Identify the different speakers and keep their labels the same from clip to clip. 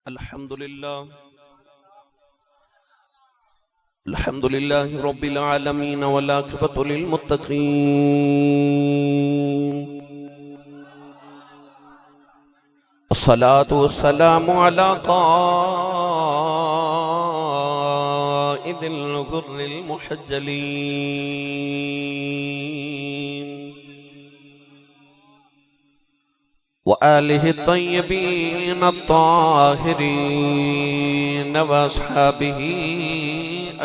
Speaker 1: الحمد لله رب العالمين والعاقبة للمتقين الصلاة والسلام على قائد الغر المحجلين وآله الطيبين الطاهرين وأصحابه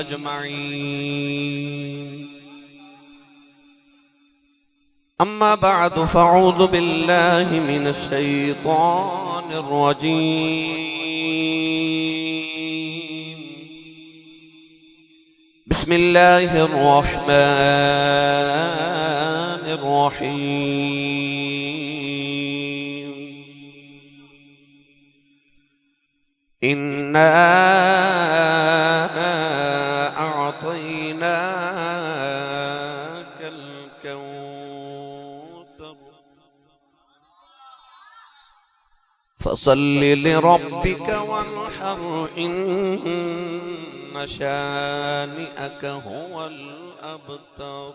Speaker 1: أجمعين أما بعد فأعوذ بالله من الشيطان الرجيم بسم الله الرحمن الرحيم إنا أعطيناك الكوثر فصل لربك وانحر إن شانئك هو الأبتر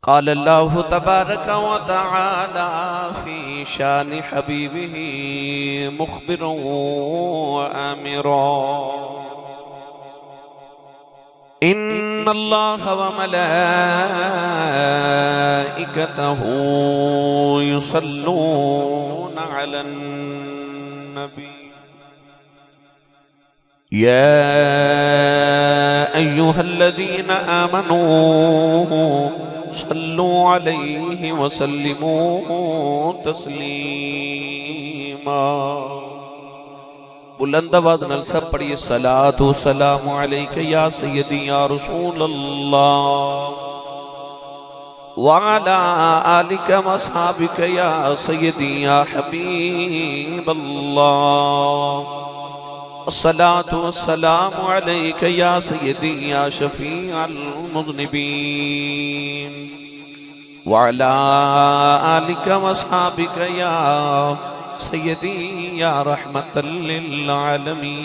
Speaker 1: قال الله تبارك وتعالى في شان حبيبه مخبرا وآمرا إن الله وملائكته يصلون على النبي يا أيها الذين آمنوا صلوا عليه وسلموا تسلیما بلند آواز نال سب پڑھیے صلاۃ و سلام علیک یا سیدی یا رسول اللہ وعلی آلک و اصحابک یا سیدی یا حبیب اللہ الصلاة والسلام عليك يا سيدي يا شفيع المذنبين وعلى آلك وأصحابك يا سيدي يا رحمة للعالمين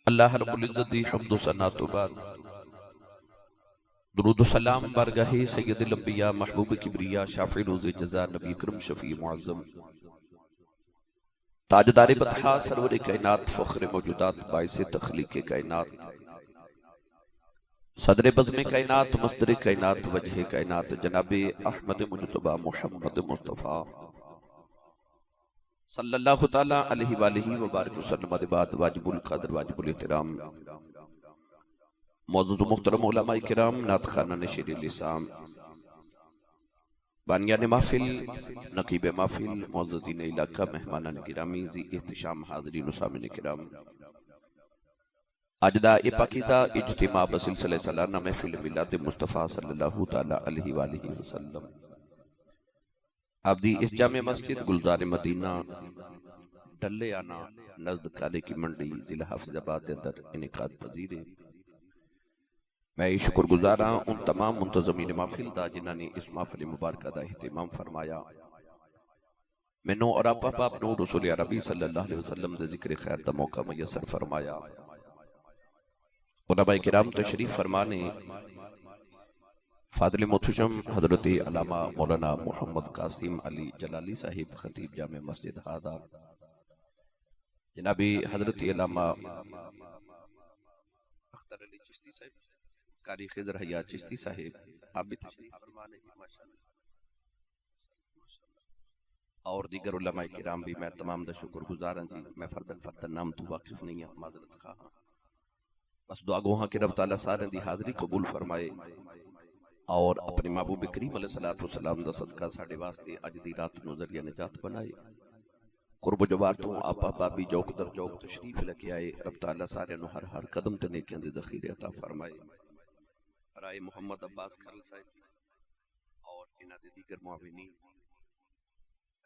Speaker 1: اللہ رب العزت دی حمد و ثنا تو بعد درود و سلام بارگاہ سید الانبیاء محبوب کبریا شافع روز جزا نبی اکرم شفیع معظم تاجدار بطحا سرور کائنات فخر موجودات باعث تخلیق کائنات صدر بزم کائنات مصدر کائنات وجہ کائنات جناب احمد مجتبہ محمد مصطفیٰ صلی اللہ تعالیٰ علیہ وآلہ وبارک وسلم بعد واجب القدر واجب الاحترام معزز و محترم علماء کرام نعت خانہ شیر لسان بانیان محفل نقیب محفل معززین علاقہ مہمانان گرامی ذی احتشام حاضرین و سامعین کرام اجداء پاکیزہ اجتماع بسلسلہ سالانہ محفل میلاد مصطفیٰ صلی اللہ تعالیٰ علیہ وآلہ وسلم آپ دی اس جامع مسجد گلزار مدینہ ڈلے آنا نزد کالے کی منڈی ضلع حافظ آباد اندر انعقاد پذیر ہے۔ میں شکر گزارا ان تمام منتظمین محفل دا جنہاں نے اس محفل مبارکہ دا اہتمام فرمایا۔ میں نو اور آپ نو رسول عربی صلی اللہ علیہ وسلم دے ذکر خیر دا موقع میسر فرمایا۔ علماء کرام تشریف فرمانے فاضل محتشم حضرت علامہ مولانا محمد قاسم علی جلالی صاحب خطیب جامع مسجد ہادہ، جناب حضرت علامہ اختر علی چشتی صاحب قاری خضر حیات چشتی صاحب آپ بھی تشریف فرمانے اور دیگر علماء کرام بھی میں تمام دا شکر گزارا جی۔ میں فردن فردن نام تو واقف نہیں ہے، معذرت خواہ بس دعا گوہاں کہ رب تعالیٰ سارے دی حاضری قبول فرمائے اور اپنے محبوب کریم علیہ السلام دا صدقہ ساڑھے واسطے اج دی رات نظریہ نجات بنائے۔ قرب و جوار تو آپا بابی جوک در جوک تشریف لکے آئے، رب تعالیٰ سارے نو ہر قدم تنے کے اندر ذخیر عطا فرمائے۔ رائے محمد عباس کھرل صاحب اور انہاں دے دیگر معاونین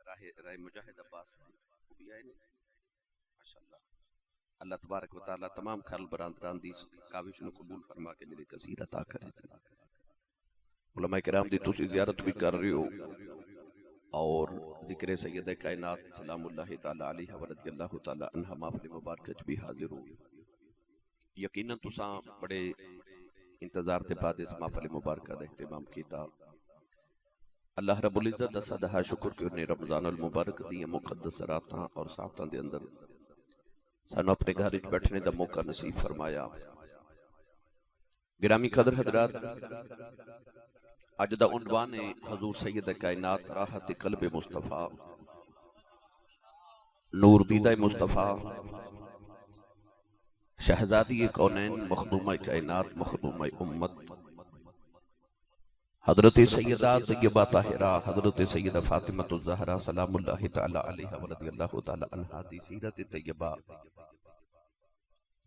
Speaker 1: رائے مجاہد عباس وہ بھی آئے ماشاءاللہ۔ اللہ تبارک و تعالیٰ تمام کھرل برادران دی کاوش نو قبول فرما کے دل کثیر عطا کرے۔ علماء کرام دی تسی زیارت بھی کر رہے ہو اور ذکر سید کائنات سلام اللہ تعالیٰ علیہ ورضی اللہ تعالیٰ عنہ محفل مبارکت بھی حاضر ہو. یقیناً تساں بڑے انتظار تے بعد اس محفل مبارکہ دا اہتمام کیتا. اللہ رب العزت دا صدہ شکر کہ انہیں رمضان المبارک دی مقدس راتاں اور ساعتاں دے اندر سانو اپنے گھر وچ بیٹھنے دا موقع نصیب فرمایا. گرامی قدر حضرات، اج دا عنوان ہے حضور سید کائنات راحت قلب مصطفیٰ، نور دیدہ مصطفیٰ، شہزادی کونین، مخدومہ کائنات، مخدومہ امت، حضرت سیدہ طیبہ طاہرہ، حضرت سیدہ فاطمہ الزہرا سلام اللہ تعالی علیہ ورضی اللہ تعالی عنہا دی سیرت طیبہ.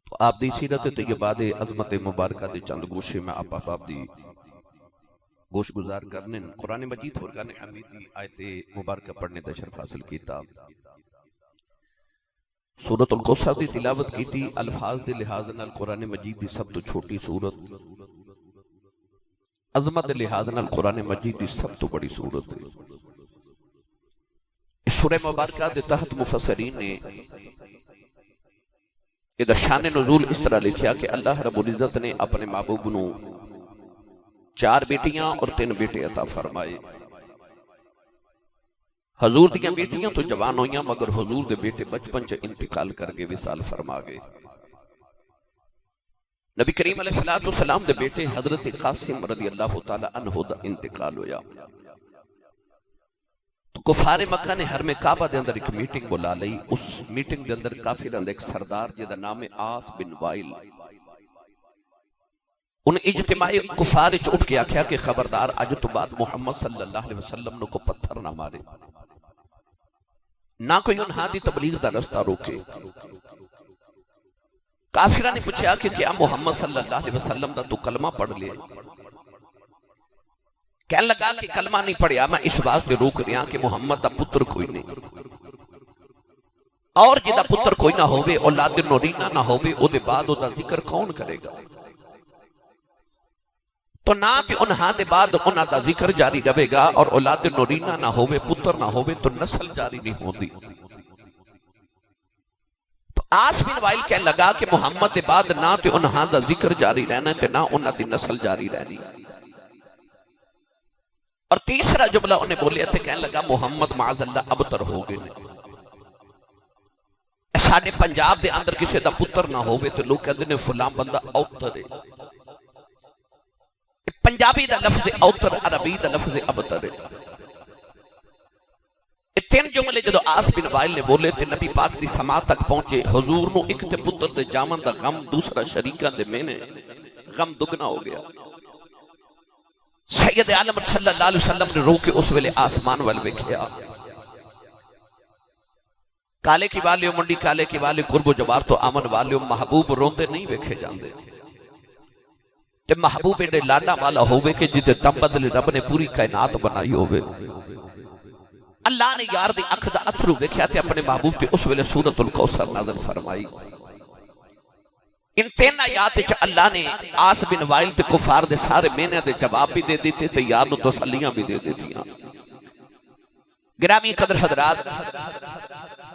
Speaker 1: تو آپ دی سیرت طیبہ دے عظمت مبارکہ دے چند گوشے میں آپ دی گوش گزار کرنے قرآن مجید فرقان حمید دی آیت مبارکہ پڑھنے دا شرف حاصل کیتا. سورۃ الکوثر دی تلاوت کیتی. الفاظ دے لحاظ نال قرآن مجید دی سب تو چھوٹی سورت، عظمت دے لحاظ نال قرآن مجید دی سب تو بڑی سورت ہے. اس سورہ مبارکہ دے تحت مفسرین نے ادھا شان نزول اس طرح لکھیا کہ اللہ رب العزت نے اپنے محبوب نو 4 بیٹیاں اور 3 بیٹے عطا فرمائے. حضور دیاں بیٹیاں تو جوان ہویاں مگر حضور دے بیٹے بچپن چ انتقال کر گئے، وصال فرما گئے. نبی کریم علیہ السلام دے بیٹے حضرت قاسم رضی اللہ تعالی عنہ دا انتقال ہویا. تو کفار مکہ نے حرم کعبہ دے اندر ایک میٹنگ بلا لئی. اس میٹنگ دے اندر کافر اندر ایک سردار جدا نام آس بن وائل، ان اجتماعی کفار اٹھ کے آکھیا کہ خبردار آج تو بعد محمد صلی اللہ علیہ وسلم نے کو پتھر نہ مارے، نہ کوئی انہاں دی تبلیغ دا رستہ روکے. کافرہ نے پوچھا کہ کیا محمد صلی اللہ علیہ وسلم دا تو کلمہ پڑھ لے؟ کہنے لگا کہ کلمہ نہیں پڑھیا، میں اس واسطے روک دیا کہ محمد دا پتر کوئی نہیں، اور جدا پتر کوئی نہ ہوئے، اولاد نورینہ نہ ہوئے، او دے بعد او دا ذکر کون کرے گا؟ تو نہ کہ انہاں دے بعد انہاں دا ذکر جاری رہے گا، اور اولاد نورینہ نہ ہوئے، پتر نہ ہوئے، تو نسل جاری نہیں ہوتی. تو آس بن وائل کہنے لگا کہ محمد دے بعد نہ تے انہاں دا ذکر جاری رہنا تے نہ انہاں دی نسل جاری رہنی. اور تیسرا جملہ انہیں بولیا تھے، کہنے لگا محمد معاذ اللہ ابتر ہو گئے. ساڑھے پنجاب دے اندر کسی دا پتر نہ ہوئے تو لوگ کہتے ہیں فلاں بندہ اوتر ہے. پنجابی دا لفظ اوتر، عربی دا لفظ ابتر ہے. 3 جملے جدو آس بن وائل نے بولے تے نبی پاک دی سماعت تک پہنچے. حضور نو ایک تے پتر دے جامن دا غم، دوسرا شریکہ دے میں نے غم دگنا ہو گیا. سید عالم صلی اللہ علیہ وسلم نے رو کے اس ویلے آسمان والے ویکھیا. کالے کی والیو منڈی کالے کی والی قرب و جوار تو آمن والیو محبوب روندے نہیں ویکھے جاندے. تے محبوب نے لاڈا والا ہوئے کہ جتے تم بدل رب نے پوری کائنات بنائی ہوئے. اللہ نے یار دی اکھ دا اتھرو ویکھیا تے اپنے محبوب تے اس ویلے سورۃ الکوثر نازل فرمائی. ان 3 آیات چ اللہ نے آس بن وائل تے کفار دے سارے مینے دے جواب بھی دے دیتے تے یاد و تسلیاں بھی دے دیتیاں. گرامی قدر حضرات،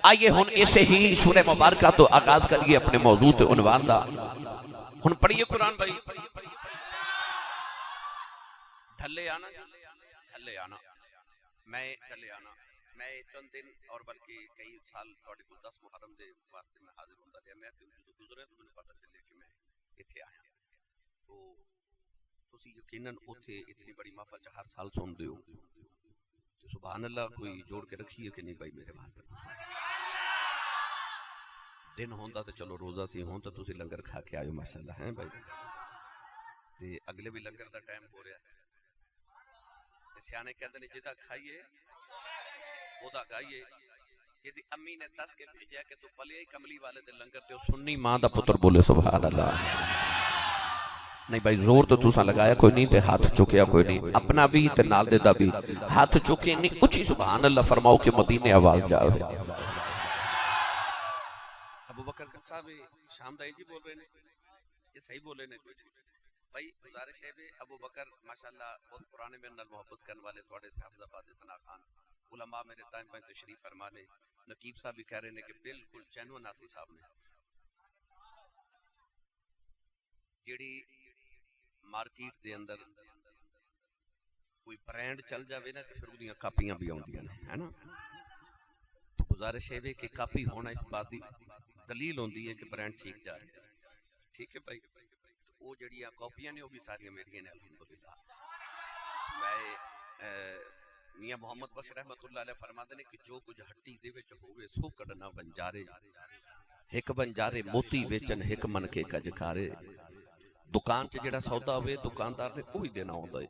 Speaker 1: آئیے ہن اسے ہی سورہ مبارکہ تو آغاز کریے اپنے موضوع تے عنوان دا. ہن پڑھیے قرآن بھائی. ڈھلے آنا، ڈھلے آنا، میں ڈھلے آنا. میں چند دن اور بلکہ کئی سال تھوڑے کو 10 محرم دے واسطے میں حاضر ہوتا رہا. میں تو گزرے تو مجھے پتہ چلے کہ میں اتھے آیا. تو تسی یقیناً اتھے اتنی بڑی محفل ہر سال سن دے ہو. سبحان اللہ کوئی جوڑ کے رکھی ہے کہ نہیں بھائی میرے واسطے؟ دن ہوندا تو چلو روزہ سی ہون تو تسی لنگر کھا کے آئے ماشاءاللہ ہیں بھائی. تے اگلے بھی لنگر دا ٹائم ہو رہا ہے. سیانے کہتے ہیں جدا کھائیے اودا گائیے. جدی امی نے دس کے بھیجیا کہ تو پلے کملی والے دے لنگر تے سنی ماں دا پتر بولے سبحان اللہ. نہیں بھائی زور تو تساں لگایا کوئی نہیں تے ہاتھ چکیا کوئی نہیں. اپنا بھی تے نال دے دا بھی ہاتھ چکے نہیں. اچھی سبحان اللہ فرماؤ کہ مدینے آواز جاوے. ابو بکر صاحب شام دا جی بول رہے ہیں، یہ صحیح بولے نے کوئی بھائی گزارش ہے ابو بکر ماشاءاللہ بہت پرانے میرے نال محبت کرنے والے تھوڑے صاحب زباد ثنا خان علماء میرے تائیں پہ تشریف فرما نے نقیب صاحب بھی کہہ رہے ہیں کہ بالکل چینو ناسی صاحب نے جیڑی مارکیٹ دے اندر کوئی برینڈ چل جاوے نا تو پھر انہیاں کاپیاں بھی آؤندیاں ہیں نا. تو گزارش ہے کہ کاپی ہونا اس بات دی دلیل ہوندی ہے کہ برینڈ ٹھیک جا رہا ہے. ٹھیک ہے بھائی وہ جڑیاں کاپیاں نے وہ بھی ساری میری نے الحمدللہ. میں میاں محمد بخش رحمت اللہ علیہ فرماتے ہیں کہ جو کچھ ہٹی دے وچ ہوے سو کڈنا بنجارے ایک بنجارے موتی ویچن ایک من کے کجکارے. دکان چ جڑا سودا ہوئے دکاندار نے کوئی دینا ہوندا ہے.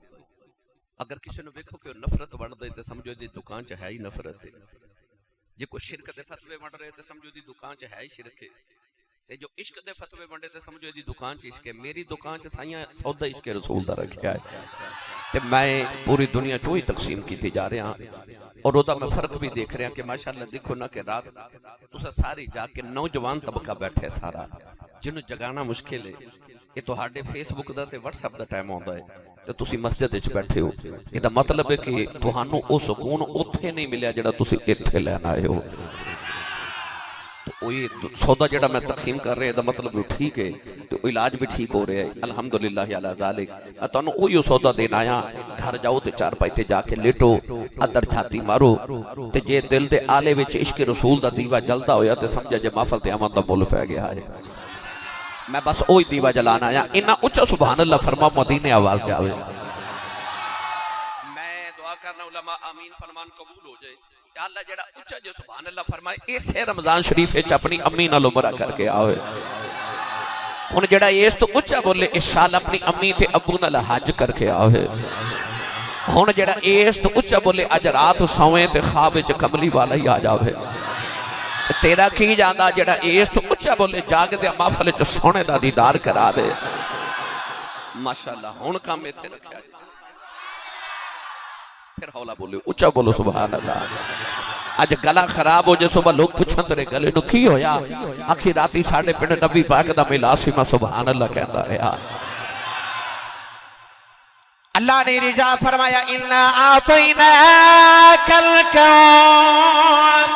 Speaker 1: اگر کسی نے دیکھو کہ نفرت بن دے تے سمجھو دی دکان چ ہے ہی نفرت ہے. جے کوئی شرک دے فتوے بن رہے تے سمجھو دی دکان چ ہے ہی شرک ہے. تے جو عشق دے فتوے بنڈے تے سمجھو دی دکان چ عشق ہے. میری دکان چ سائیاں سودا عشق رسول دا رکھیا ہے تے میں پوری دنیا چ وہی تقسیم کیتی جا رہا ہاں. اور او دا میں فرق بھی دیکھ رہا کہ ماشاءاللہ دیکھو نا کہ رات تسا ساری جا کے نوجوان طبقہ بیٹھے سارا جنوں جگانا مشکل ہے. یہ تو ہاڈے فیس بک دا تے واٹس ایپ دا ٹائم ہوندا ہے تے تسی مسجد وچ بیٹھے ہو. یہ دا مطلب ہے کہ تہانوں او سکون اوتھے نہیں ملیا جڑا تسی ایتھے لین آئے ہو. تو یہ سودا جڑا میں تقسیم کر رہے ہیں دا مطلب ٹھیک ہے تو علاج بھی ٹھیک ہو رہے ہیں الحمدللہ علی ذالک. تانوں اوہی سودا دینا آیا گھر جاؤ تے چار پائی تے جا کے لیٹو ادر چھاتی مارو تے جے دل دے آلے وچ عشق رسول دا دیوا جلدا ہویا تے سمجھا جے محفل تے آمد دا مول پہ گیا ہے. میں بس اوہی دیوا جلانا آیا انہاں اچھا سبحان اللہ فرما مدینے آواز جاوے. میں دعا کرنا علماء آمین فرمان قبول ہو جائے. اللہ جڑا اچھا جو سبحان اللہ فرمائے اسے رمضان شریف ہے اپنی امی نال عمرہ کر کے آوے. ہن جڑا اس تو اچھا بولے اس سال اپنی امی تے ابو نال حج کر کے آوے. ہن جڑا اس تو اچھا بولے اج رات سویں تے خواب وچ کملی والا ہی آ جاوے. تیرا کی جاندا جڑا اس تو اچھا بولے جاگ دے محفل وچ سونے دا دیدار کرا دے. ماشاءاللہ ہن کام ایتھے رکھیا پھر حولا بولے اچھا بولو سبحان اللہ. اج گلا خراب ہو جائے صبح لوگ پوچھن تیرے گلے نو کی ہویا آخی راتی ساڑھے پنڈ نبی پاک دا ملا سی میں سبحان اللہ کہتا رہا. اللہ نے رجا فرمایا اِنَّا آتَيْنَاكَ الْكَوْثَرَ.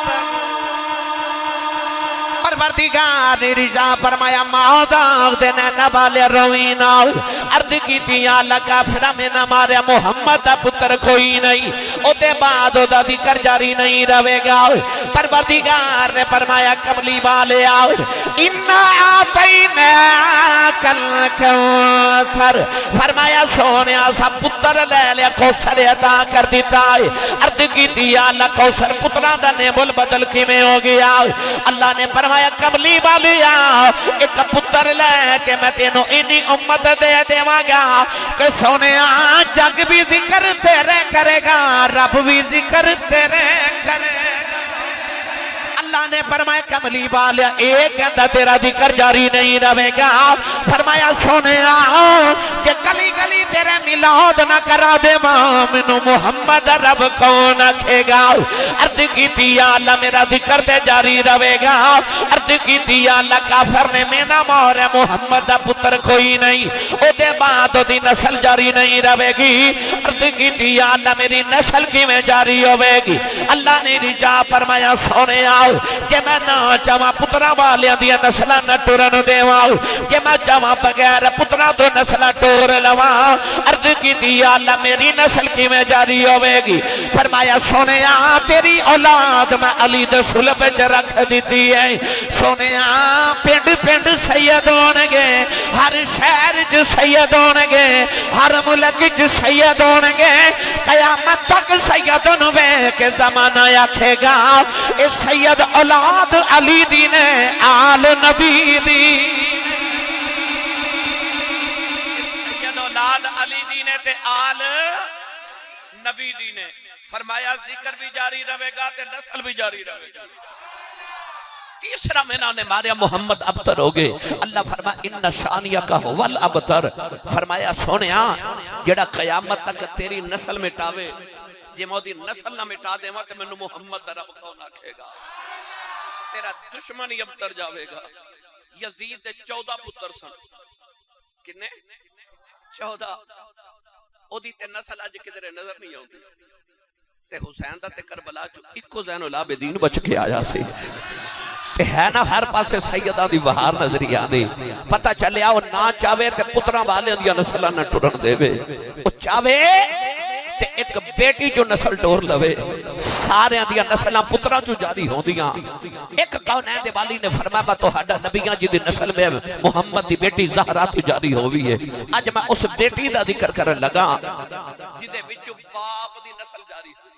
Speaker 1: پروردگار نے رجا فرمایا ماداغ دینا نبالے روینا عرض کی تیا لگا پھر میں نہ ماریا محمد دا پتر کوئی نہیں او دے بعد دا ذکر جاری نہیں روے گا. پروردگار نے فرمایا کملی والے آؤ اِنَّا آتَيْنَاكَ الْكَوْثَرَ. فرمایا سونیا سا پتر لے لیا کوثر عطا کر دیتا ہے. عرض کی تیا لگا کوثر پترہ دا نیبل بدل کی میں ہو گیا. اللہ نے فرمایا کملی والیا ایک پتر لے کہ میں تینوں انہی امت دے دیواں گا کہ سونیا جگ بھی ذکر تیرے کرے گا رب بھی ذکر تیرے کرے گا. اللہ نے فرمایا کملی والیا ایک اندہ تیرا ذکر جاری نہیں روے گا. فرمایا سونیا کہ گلی گلی تیرے میلاد نہ کرا دے منو محمد رب کون رکھے گا. عرض کی تیا اللہ میرا ذکر تے جاری روے گا. عرض کی تیا اللہ کافر نے میں نہ مورے محمد دا پتر کوئی نہیں او دے بعد دی نسل جاری نہیں روے گی. عرض کی تیا اللہ میری نسل کی میں جاری ہوئے گی. اللہ نے رجا فرمایا سونے آؤ کہ میں نہ چاہاں پترہ والیاں دیا نسلہ نہ ٹورن دیواں کہ میں چاہاں بغیر پترہ تو نسلہ ٹور لواں. عرض کی دیا اللہ میری نسل کی میں جاری ہوئے گی. فرمایا سونیا تیری اولاد میں علی دے صلب وچ رکھ دیتی ہے. سونیا پنڈ پنڈ سید ہونگے ہر شہر جو سید ہونگے ہر ملک جو سید ہونگے قیامت تک سید ہوئے کہ زمانہ آکھے گا اے سید اولاد علی دینے آل نبی دی. سید اولاد علی دینے تے آل نبی دینے. فرمایا ذکر بھی جاری رہے گا تے نسل بھی جاری رہے گا. تیسرا مینہ نے ماریا محمد ابتر ہو گئے. اللہ فرمایا ان شانیہ کا ہول ابتر. فرمایا سونیا جڑا قیامت تک تیری نسل مٹاوے جے مودی نسل نہ مٹا دے وقت میں محمد رب کون آکھے گا. تیرا دشمن ہی ابتر جاوے گا. یزید 14 پتر سن کنے 14 اودی تے نسل اج کدھر نظر نہیں آتی تے حسین دا تے کربلا چ اکو زین العابدین بچ کے آیا سی تے ہے نا ہر پاسے سیداں دی بہار نظری آندی پتہ چلیا او نہ چاہے تے پتراں والے دی نسلاں نہ ٹرن دے وے او چاہے تے ایک بیٹی جو نسل ٹور لوے سارے دیا نسلاں پتراں چوں جاری ہوندیاں ایک کونین دے والی نے فرمایا با تہاڈا نبیاں جی دی نسل میں محمد دی بیٹی زہرا تو جاری ہوئی ہے اج میں اس بیٹی دا ذکر کرن لگا جدے وچوں باپ دی نسل جاری ہوئی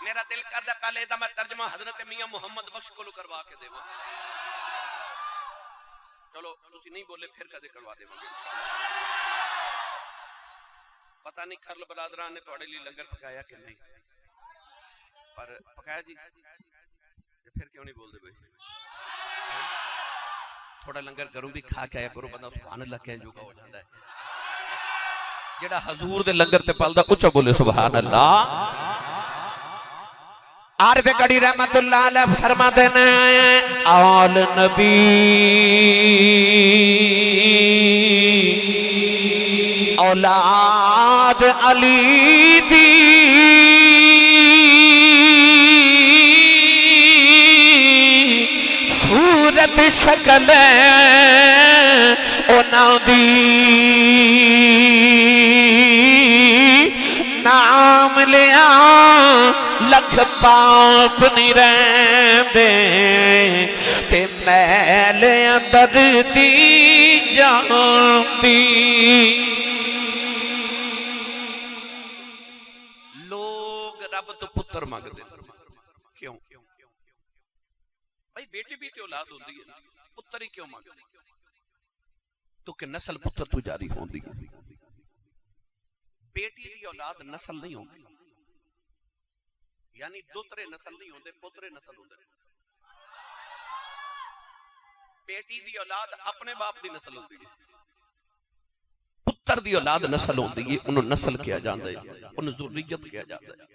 Speaker 1: میرا دل کردہ پہلے دا میں ترجمہ حضرت میاں محمد بخش کو کروا کے دے چلو تسی نہیں بولے پھر کدے کروا دے پتہ نہیں کھرل برادران نے توڑے لی لنگر پکایا کہ نہیں پر پکایا جی پھر کیوں نہیں بول دے بھئی تھوڑا لنگر گھروں بھی کھا کے آیا کرو بندہ سبحان اللہ کہیں جو کا ہو جاندہ ہے جڑا حضور دے لنگر تے پالدہ اچھا بولے سبحان اللہ عارف کڑی رحمت اللہ علیہ فرما دینا آل نبی اولاد علی دی صورت شکل اونا دی نام لیا لکھ پاپ نہیں رہندے تے میل اندر دی جاندی لوگ رب تو پتر مانگ دے کیوں بھائی بیٹی بھی تے اولاد ہوندی ہے پتر ہی کیوں مانگ دے تو کہ نسل پتر تو جاری ہوندی ہے بیٹی بھی اولاد نسل نہیں ہوندی یعنی دوترے نسل نہیں ہوندے پوترے نسل ہوندے بیٹی دی اولاد اپنے باپ دی نسل ہوندی ہے پتر دی اولاد نسل ہوندی ہے انہوں نسل کیا جاندہ ہے انہوں ذریت کیا جاندہ ہے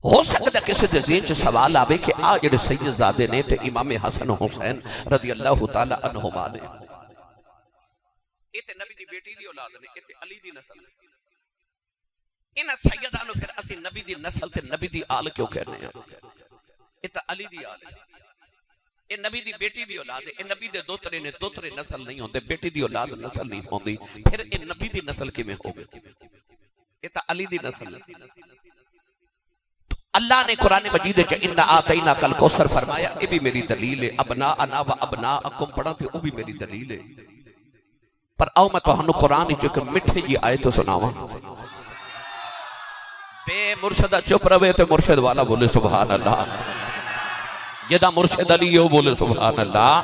Speaker 1: ہو سکتا کسی دے ذہن چ سوال آوے کہ آ جڑے سید زادے نے تے امام حسن حسین رضی اللہ تعالی عنہما نے ایتے نبی دی بیٹی دی اولاد نے ایتے علی دی نسل نے انہاں سیدانو پھر اسی نبی دی نسل تے نبی دی آل کیوں کہنے ہیں ایتے علی دی آل اے نبی دی بیٹی دی اولاد ہے اے نبی دے دوترے نے دوترے نسل نہیں ہوندے بیٹی دی اولاد نسل نہیں ہوندی پھر اے نبی دی نسل کی میں ہو گئے ایتے علی دی نسل اللہ نے قرآن مجید ہے کہ انہا آتینا کل کوثر فرمایا اے بھی میری دلیل ہے ابناءنا و ابناءکم پڑھا تھے وہ بھی میری دلیل ہے پر آؤ میں تو ہنو قرآن جو کہ مٹھے جی آئے تو سناوا بے مرشدہ چپ روے تے مرشد والا بولے سبحان اللہ جدہ مرشد علی ہو بولے سبحان اللہ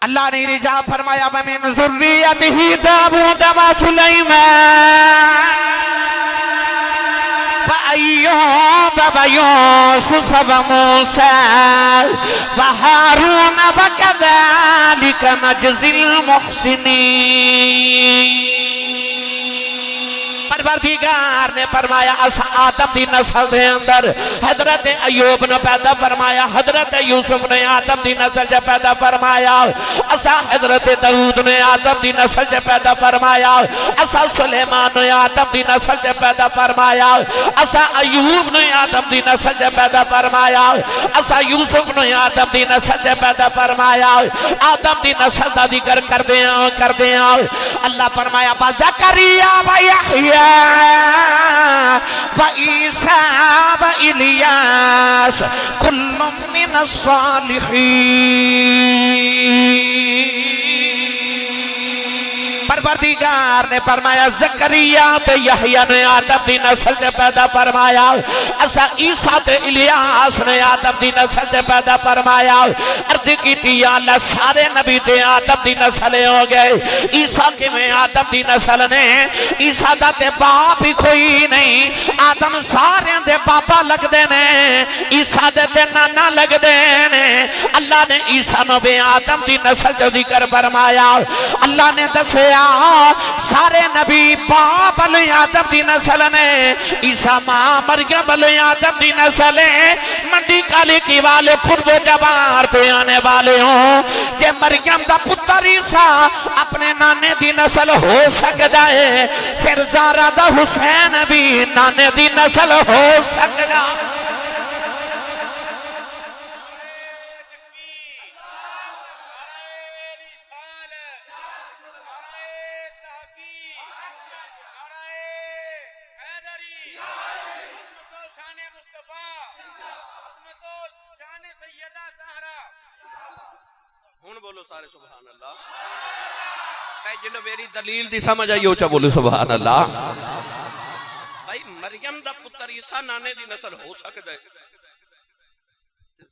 Speaker 1: اللہ نے رجا فرمایا وَمِن ذُرِّيَّتِهِ دَاوُودَ وَسُلَيْمَانَ وَأَيُّوبَ وَيُوسُفَ وَمُوسَىٰ وَهَارُونَ وَكَذَلِكَ نَجْزِي الْمُحْسِنِينَ پروردگار نے فرمایا اس آدم دی نسل دے اندر حضرت ایوب نے پیدا فرمایا حضرت یوسف نے آدم دی نسل جے پیدا فرمایا اسا حضرت داؤد نے آدم دی نسل جے پیدا فرمایا اسا سلیمان نے آدم دی نسل جے پیدا فرمایا اسا ایوب نے آدم دی نسل جے پیدا فرمایا اسا یوسف نے آدم دی نسل جے پیدا فرمایا آدم دی نسل دا ذکر کر دیاں اللہ فرمایا با زکریا و یحییٰ وعیسیٰ والیاس کل من الصالحین پروردگار نے فرمایا زکریا تے یحییٰ نے آدم دی نسل تے پیدا فرمایا اسا عیسیٰ تے الیاس نے آدم دی نسل تے پیدا فرمایا عرض کی تھی اللہ سارے نبی تے آدم دی نسل ہو گئے عیسیٰ کے میں آدم دی نسل نے عیسیٰ دا تے باپ ہی کوئی نہیں آدم سارے دے پاپا لگ دے نے عیسیٰ دے تے نانا لگ دے نے اللہ نے عیسیٰ نو بے آدم دی نسل جو ذکر فرمایا اللہ نے دسیا دسیا سارے نبی باپ علیہ آدم دی نسل نے، عیسیٰ ماں مریم علیہ آدم دی نسل ہے، منڈی کالی کی والے خود وہ جبار پہ آنے والے ہوں کہ مریم دا پتر عیسیٰ اپنے نانے دی نسل ہو سکتا ہے، پھر زہرا دا حسین بھی نانے دی نسل ہو سکتا ہے۔ بولو سارے سبحان اللہ۔ بھائی جنہوں میری دلیل دی سمجھ آئی اوچا بولو سبحان اللہ۔ بھائی مریم دا پتر عیسیٰ نانے دی نسل ہو سکتا ہے،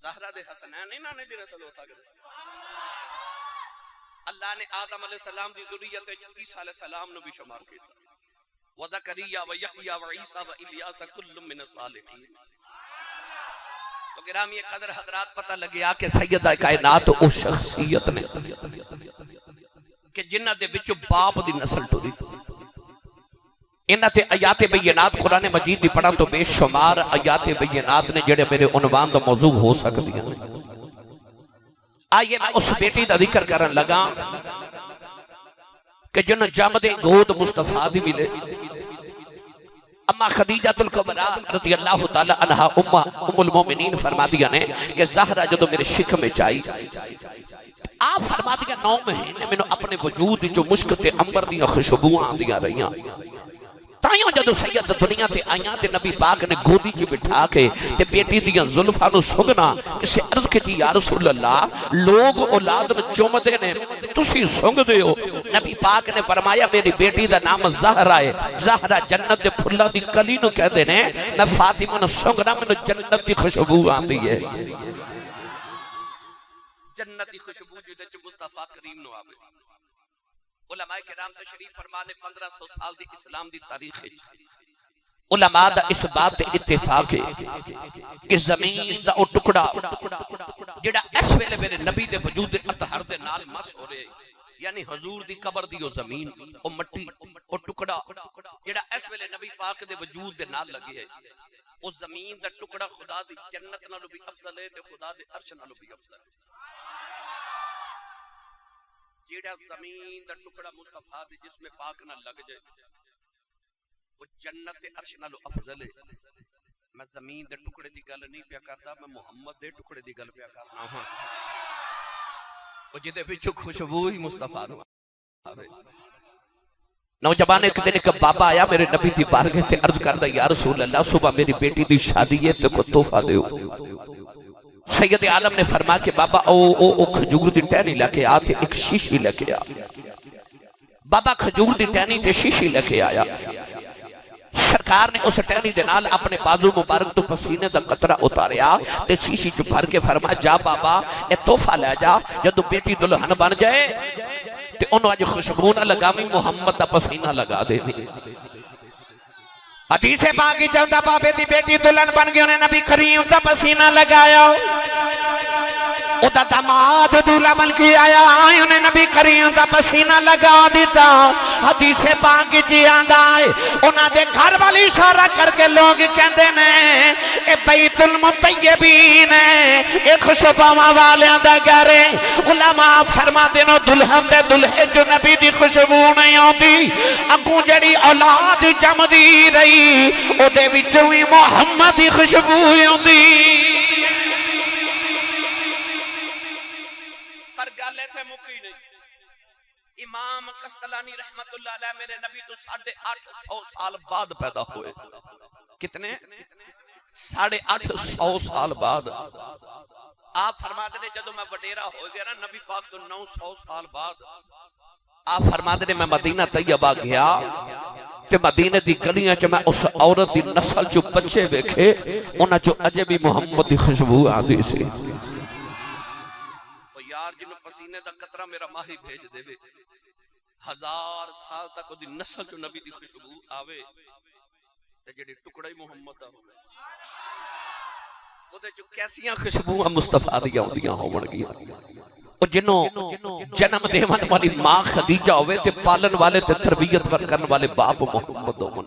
Speaker 1: زہرہ دے حسنین نہیں نانے دی نسل ہو سکتا ہے۔ اللہ نے آدم علیہ السلام دی ذریت عیسیٰ علیہ السلام نے بھی شمار کیا، وَذَكَرِيَّا وَيَحْيَا وَعِيسَى وَإِلْيَاسَ كُلٌّ مِّنَ الصَّالِحِينَ۔ تو گرامی قدر حضرات پتہ لگیا کہ سیدہ کائنات او شخصیت نے کہ جنہ دے بچو باپ دی نسل ٹوری، انہ تے آیات بینات قرآن مجید دی پڑھا تو بے شمار آیات بینات نے جڑے میرے عنوان دا موضوع ہو سکتی ہیں۔ آئیے میں اس بیٹی دا ذکر کرن لگا کہ جنہ جامد گود مصطفیٰ دی ملے، اما خدیجہ الکبریٰ رضی اللہ تعالی عنہ ام المومنین فرما دیا نے کہ زہرہ جدو میرے شک میں چائی، آپ فرما دیا 9 مہینے میں اپنے وجود جو مشکت امبر دیا خوشبوئاں دیا رہیاں، تائیوں جدو سید دنیا تے آیاں تے نبی پاک نے گودی چی بٹھا کے تے بیٹی دیاں ظلفہ نو سنگنا اسے عرض کی تھی یا رسول اللہ لوگ اولاد نو چومدے نے تسی سنگ دے ہو، نبی پاک نے فرمایا میری بیٹی دا نام زہرہ ہے، زہرہ جنت دے پھلا دی کلی نو کہہ دے نے، میں فاطمہ نو سنگنا میں نو جنت دی خوشبو آندی ہے، جنت دی خوشبو جو دے مصطفیٰ کریم نو آوے۔ علماء کرام تشریف فرمانے 1500 سال دی اسلام دی تاریخ ہے، علماء دا اس بات اتفاق ہے کہ زمین دا او ٹکڑا جڑا اس ویلے میرے نبی دے وجود اطہر دے نال مس ہو رہے یعنی حضور دی قبر دی او زمین او مٹی او ٹکڑا جڑا اس ویلے نبی پاک دے وجود دے نال لگے ہے، او زمین دا ٹکڑا خدا دی جنت نالو بھی افضل ہے تے خدا دے عرش نالو بھی افضل ہے۔ جیڑا زمین دا ٹکڑا مصطفیٰ دی جسم پاک نہ لگ جائے وہ جنت عرش نالو افضل ہے۔ میں زمین دے ٹکڑے دی گل نہیں پیا کرتا، میں محمد دے ٹکڑے دی گل پیا کرنا ہوں، وہ جدے پچھو خوشبو ہی مصطفیٰ نو آوے۔ نوجوان ایک دن ایک بابا آیا میرے نبی دی بارگاہ تے عرض کردا یا رسول اللہ صبح میری بیٹی دی شادی ہے تے کو تحفہ دیو۔ سید عالم نے فرما کہ بابا او کھجور دی ٹہنی لکے آتے ایک شیشی لکے آ، بابا کھجور دی ٹہنی تے شیشی لکے آیا، سرکار نے اس ٹہنی دے نال اپنے بازو مبارک تو پسینے دا قطرہ اتاریا تے شیشی چو بھر کے فرما جا بابا اے تحفہ لے جا جدو بیٹی دلہن بن جائے تے انہوں آج خوشبو نہ لگا میں محمد دا پسینہ لگا دے بھی۔ حدیث پاکی چلتا بابے دی بیٹی دلہن بن گئی انہیں نبی کریم دا پسینہ لگایا، او دا داماد دولہ بن کے آیا انہیں نبی کریم دا پسینہ لگا دیتا۔ حدیث پاکی جی آندہ ہے انہاں دے گھر والی اشارہ کر کے لوگ کہندے نے اے بیت المطیبین اے خوشبو والیاں دا گھر ہے۔ علماء فرما دینو دلہن دے دلہے جو نبی دی خوشبو نہیں ہوندی، اگوں جڑی اولاد جم دی رہی او دے وچویں محمد دی خوشبو ہوندی۔ پر گالے تھے مکی نہیں، امام قسطلانی رحمت اللہ علیہ میرے نبی تو 850 سال بعد پیدا ہوئے۔ کتنے؟ 850 سال بعد۔ آپ فرماتے ہیں جدو میں وڈیرا ہو گیا نا نبی پاک تو 900 سال بعد آپ فرماتے ہیں میں مدینہ طیبہ گیا تے مدینہ دی گلیاں چ میں اس عورت دی نسل جو بچے ویکھے انہاں جو اجے بھی محمد دی خوشبو آندی سی۔ یار جنہوں پسینے دا قطرہ میرا ماہی بھیج دے وے 1000 سال تک دی نسل جو نبی دی خوشبو آوے تے جڑی ٹکڑا ہی محمد دا ہوئے۔ ਉਹਦੇ ਚ ਕੈਸੀਆਂ ਖੁਸ਼ਬੂਆਂ ਮੁਸਤਫਾ ਦੀਆਂ ਆਉਂਦੀਆਂ ਹੋਣਗੀਆਂ। ਉਹ ਜਿਹਨੂੰ ਜਨਮ ਦੇਵਨ ਵਾਲੀ ਮਾਂ ਖਦੀਜਾ ਹੋਵੇ ਤੇ ਪਾਲਣ ਵਾਲੇ ਤੇ ਤਰਬੀਅਤ ਕਰਨ ਵਾਲੇ ਬਾਪ ਮੁਹੰਮਦ ਹੋਣ।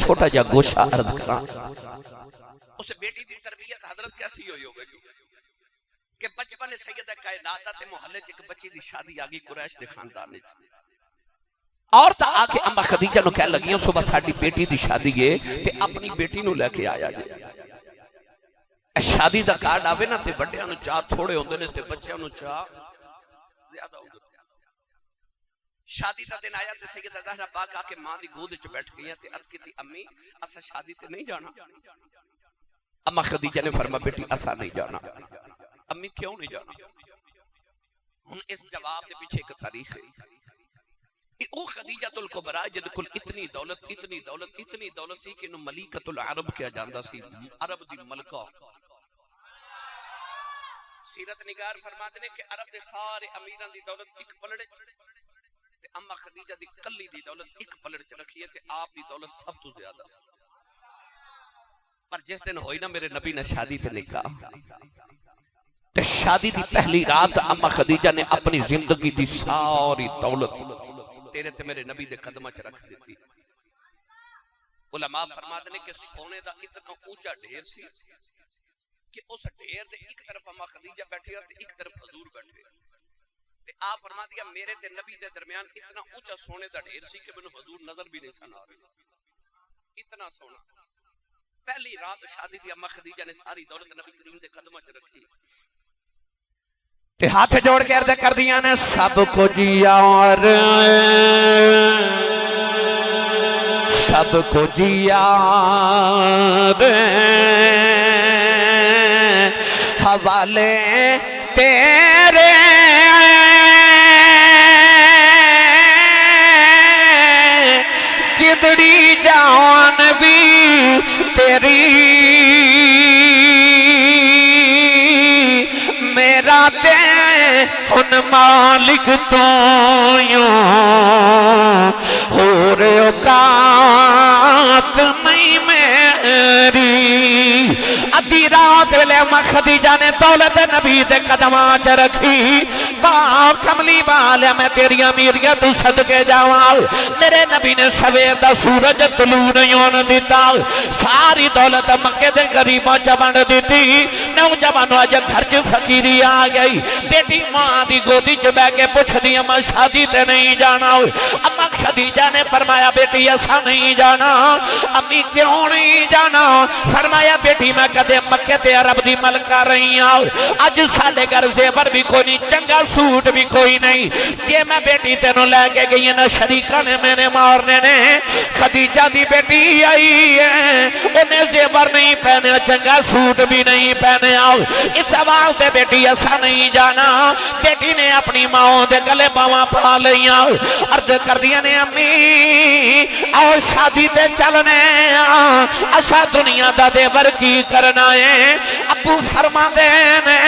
Speaker 1: ਛੋਟਾ ਜਿਹਾ ਗੋਸ਼ਾ عرض کراں۔ اس بیٹی دی تربیت حضرت کیسی ہوئی ہوگی کہ بچپن سیدہ کائنات تے محلے چ ایک بچی دی شادی آگئی قریش دے خاندان وچ، اور تا آ کے اما خدیجہ نو کہہ لگیاں صبح ساڈی بیٹی دی شادی ہے تے اپنی بیٹی نو لے کے آیا جے۔ شادی دا کارڈ آوے نا تے بڑیاں نو چاہ تھوڑے ہوندے نے تے بچیاں نو چاہ زیادہ ہوندے۔ شادی دا دن آیا تے سیدہ زہرا پاک آ کے ماں دی گود وچ بیٹھ گئیاں تے عرض کیتی امی اسا شادی تے نہیں جانا۔ اما خدیجہ نے فرمایا بیٹی اسا نہیں جانا۔ امی کیوں نہیں جانا؟ ہن اس جواب دے پیچھے ایک تاریخ ہے۔ او خدیجہ الکبریٰ جد کل اتنی دولت سی کہ انہوں ملیکۃ العرب کیا جاندہ سی، عرب دی ملکہ۔ سیرت نگار فرماتے ہیں کہ عرب دے سارے امیران دی دولت ایک پلڑے تے اما خدیجہ دی کلی دی دولت ایک پلڑ چ رکھی ہے تے آپ دی دولت سب تو زیادہ سی۔ پر جس دن ہوئی نا میرے نبی نے شادی تے نکاح تے شادی دی پہلی رات اما خدیجہ نے اپنی زندگی دی ساری دولت تیرے تے میرے نبی دے قدمہ چ رکھ دیتی۔ علماء فرماتے ہیں کہ سونے دا اتنا اونچا ڈھیر سی کہ اس ڈھیر دے ایک طرف اما خدیجہ بیٹھی اور ایک طرف حضور بیٹھے تے آپ فرما دیا میرے تے نبی دے درمیان اتنا اونچا سونے دا ڈھیر سی کہ میں حضور نظر بھی نہیں سنا رہے، اتنا سونا۔ پہلی رات شادی دی اما خدیجہ نے ساری دولت نبی کریم دے قدمہ چ رکھی تے ہاتھ جوڑ کے عرض کر دیا نے سب کچھ یار سب کچھ یار حوالے تیرے جدڑی جان بھی تیری میرا تے ہن مالک تو یوں ہو رہے اوقات نہیں میری۔ ادھی رات ویلے اما خدیجہ نے دولت نبی دے قدماں چ رکھی، واہ کملی والے میں تیری امیریاں تو صدقے جاواں، میرے نبی نے سویر دا سورج طلوع نہیں ہون دیتا، ساری دولت مکے دے غریباں چ بانٹ دیتی۔ نوجوانوں اج گھر چ فقیری آ گئی، بیٹی ماں دی گودی چ بیٹھ کے پوچھ دی اما شادی تے نہیں جانا؟ اما خدیجہ نے فرمایا بیٹی ایسا نہیں جانا۔ امی کیوں نہیں جانا؟ فرمایا بیٹی میں کدے مکے تے عرب دی ملکہ رہی ہوں، اج ساڈے گھر زیور بھی کوئی نہیں، چنگا سوٹ بھی کوئی نہیں، جے میں بیٹی تینوں لے کے گئی نا شریکہ نے میں نے مارنے نے۔ خدیجہ دی بیٹی آئی ہے، انہیں زیور نہیں پہنے، چنگا سوٹ بھی نہیں پہنے آؤ، اس سوال تے بیٹی ایسا نہیں جانا۔ بیٹی نے اپنی ماں دے گلے باواں پا لئیاں، عرض کر دیا نے امی آؤ شادی تے چلنے اسا دنیا دا دیور کی کرنا ہے۔ ابو فرما دے نے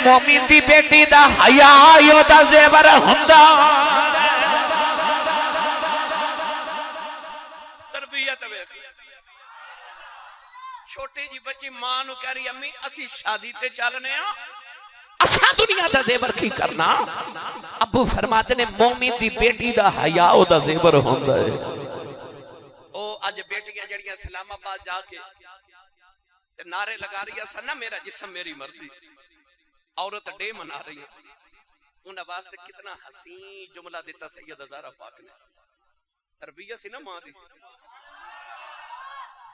Speaker 1: مومن دی بیٹی دا حیا یو دا زیور ہوندا۔ تربیت ویکھ چھوٹی جی بچی ماں نو کہہ رہی امی اسی شادی تے چلنے ہاں، اسا دنیا دا زیور کی کرنا؟ ابو فرماتے نے مومن دی بیٹی دا حیا او دا زیور ہوندا ہے۔ او اج بیٹیاں جڑیاں اسلام آباد جا کے نعرے لگا رہی ہے نا میرا جسم میری مرضی، عورت ڈے منا رہی ہے، انہاں واسطے کتنا حسین جملہ دیتا سیدہ زہرا پاک نے۔ تربیت سی نا ماں دی،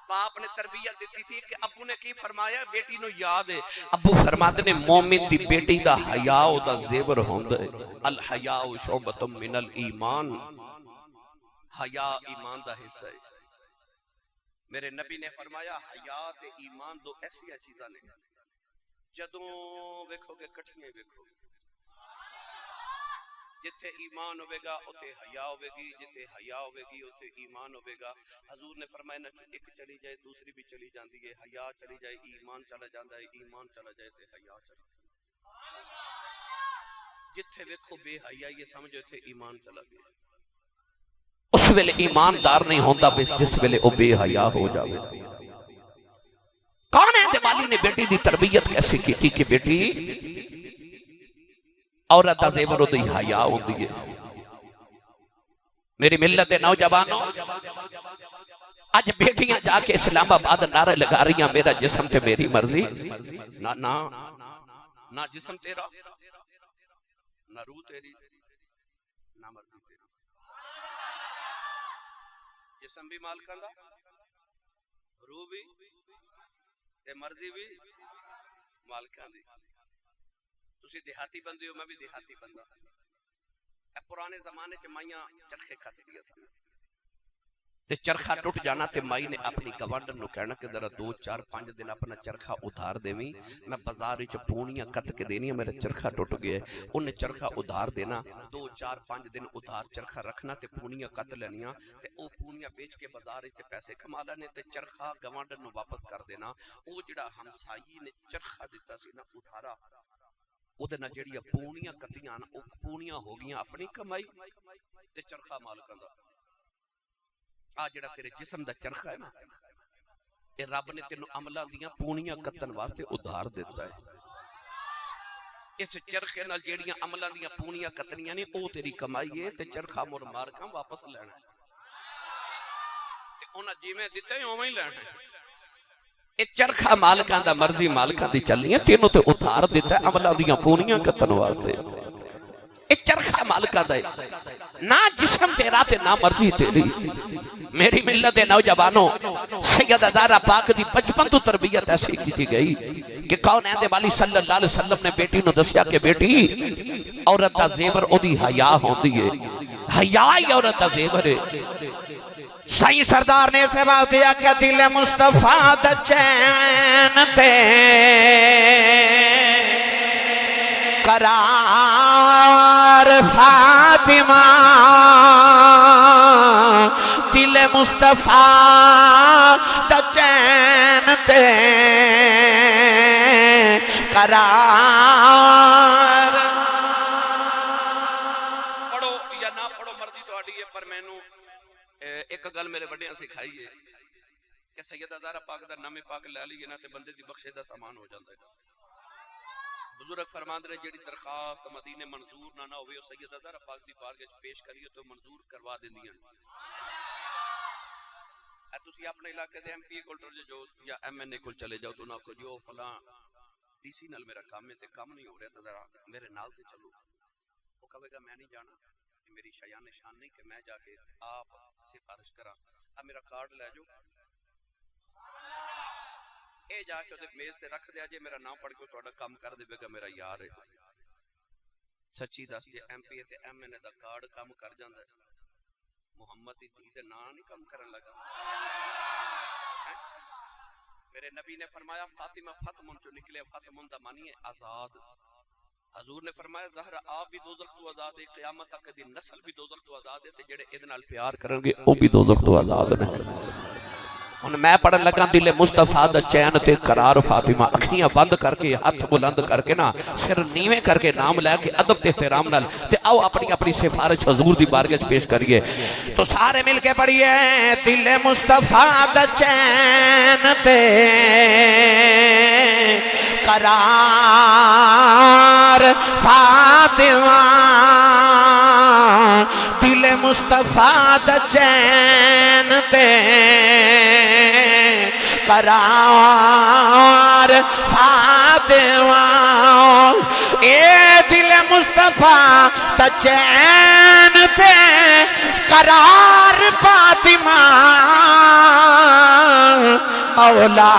Speaker 1: باپ نے تربیت دیتی سی کہ ابو نے کی فرمایا بیٹی نو یاد ہے، ابو فرماتے نے مومن دی بیٹی دا حیا او دا زیور ہوندا ہے۔ الحیاء شعبۃ من الایمان، حیا ایمان دا حصہ ہے۔ میرے نبی نے فرمایا حیات ایمان دو ایسی چیزاں نے جدوں ویکھو گے کٹھیاں ویکھو گے، جتھے ایمان ہوئے گا اتے حیا ہوئے گی، جتھے حیا ہوئے گی اتے ایمان ہوئے گا۔ حضور نے فرمایا نہ ایک چلی جائے دوسری بھی چلی جاندی ہے، حیا چلی جائے ایمان چلا جاندا ہے، ایمان چلا جائے تے حیا چلا جائے۔ جتھے ویکھو بے حیا یہ سمجھو تے ایمان چلا گیا۔ اس ویلے ایماندار نہیں ہوندہ بس جس ویلے او بے حیا ہو جاوے۔ دے والی نے بیٹی دی تربیت کیسے کی کہ بیٹی عورت دا زیور دی حیا ہوندی ہے. میری ملت دے نوجوانوں اج بیٹیاں جا کے اسلام آباد نعرے لگا رہی ہیں میرا جسم تے میری مرضی. نہ نہ نہ جسم تیرا نہ روح تیری نہ مرضی تیری. جسم بھی مالکاں دا روح بھی تے مرضی بھی مالکاں دی. تسی دیہاتی بندے ہو میں بھی دیہاتی بندہ. اے پرانے زمانے چ مائیاں چرخے کھت دیا سن تے چرخا ٹوٹ جانا تے مائی نے اپنی گوانڈن نو کہنا کہ ذرا 2-4-5 دن اپنا چرخا ادھار دیویں میں بازار وچ پونیاں کت کے دینی میرا چرخا ٹوٹ گیا ہے. انہیں چرخا ادھار دینا 2-4-5 دن ادھار چرخا رکھنا تے پونیاں کت لینیاں تے او پونیاں بیچ کے بازار وچ پیسے کما لینے تے چرخا گوانڈن نو واپس کر دینا. او جڑا ہمسائی نے چرخا دتا سی نا ادھارا او دے نال جڑیاں پونیاں کتیاں نا او پونیاں ہو گیاں اپنی کمائی تے چرخا مالکاں دا. آ جڑا تیرے جسم دا چرخا ہے نا اے رب نے تینوں عملاں دیاں پونیاں کتن واسطے ادھار دیتا ہے. اس چرخے نال جڑیاں عملاں دیاں پونیاں کتنیاں نے او تیری کمائی ہے تے چرخا مر مارکاں واپس لینا ہے تے انہاں جویں دتا ہے اوویں ہی لینا ہے. اے چرخا مالکاں دا مرضی مالکاں دی چلنی ہے تینوں تے ادھار دیتا ہے عملاں دیاں پونیاں کتن واسطے. اے چرخا مالکاں دا ہے نہ جسم تیرا تے نہ مرضی تیری. میری ملت دے نوجوانوں سیدہ زہرا پاک دی بچپن تو تربیت ایسی کی گئی کہ کون دے والی صلی اللہ علیہ وسلم نے بیٹی نو دسیا کہ بیٹی عورت دا زیور او دی حیا ہوندی ہے. حیا ہی عورت دا زیور ہے. سائیں سردار نے سبب دیا کہ دل مصطفیٰ دا چین پہ قرار فاطمہ دل مصطفیٰ دا چین تے قرار. پڑھو یا نہ پڑھو مرضی تو آڈی ہے پر میں نو ایک گل میرے بڑے سکھائی ہے کہ سیدہ زہرا پاک دا نام پاک لے لیے نا تے بندے دی بخشے دا سامان ہو جاتا ہے. بزرگ فرماندے نے جیڑی درخواست مدینے منظور نہ ہوئے سیدہ زہرا پاک دی بارگاہ وچ پیش کریے تو منظور کروا دیندیاں. تسی اپنے علاقے دے ایم پی کول ٹر جاؤ یا ایم این اے کول چلے جاؤ تو نہ کو جو فلاں ڈی سی نال میرا کام ہے تے کام نہیں ہو رہا تے ذرا میرے نال تے چلو. وہ کہے گا میں نہیں جانا کہ میری شایان شان نہیں کہ میں جا کے آپ سفارش کراں. میرا کارڈ لے جاؤ اے جا کے تے میز تے رکھ دیا جے میرا نام پڑھ کے تہاڈا کام کر دے گا میرا یار ہے. سچی دس جے ایم پی تے ایم این اے دا کارڈ کام کر جاندا ہے محمد دی دھی دے نام نہیں کم کرن لگا. میرے نبی نے فرمایا فاطمہ فاطمہ جو نکلے فاطمہ دا معنی ہے آزاد. حضور نے فرمایا زہرا آپ بھی دوزخ تو آزاد ہے قیامت تک دی نسل بھی دوزخ تو آزاد ہے تے جڑے ادھے نال پیار کرن گے او بھی دوزخ تو آزاد نے. ہن میں پڑھن لگا دل مصطفیٰ دا چین تے قرار فاطمہ. اکھیاں بند کر کے ہاتھ بلند کر کے نا سر نیویں کر کے نام لے کے ادب تے احترام نال تے آؤ اپنی اپنی سفارش حضور دی بارگاہ وچ پیش کریے. تو سارے مل کے پڑھیے دل مصطفیٰ دا چین تے قرار فاطمہ دل مصطفیٰ دا چین تے قرار فاطمہ. اے دل مصطفیٰ دا چین تے قرار فاطمہ مولا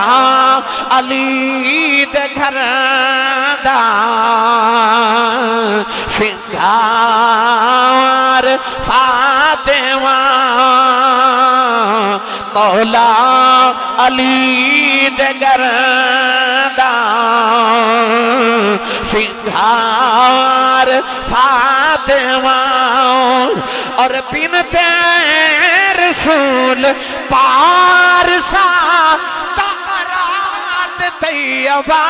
Speaker 1: علی دے گھر دا سنگار فاطمہ مولا علی دے گھر دا سنگار فاطمہ. اور بنت رسول پارسا طہرات طیبہ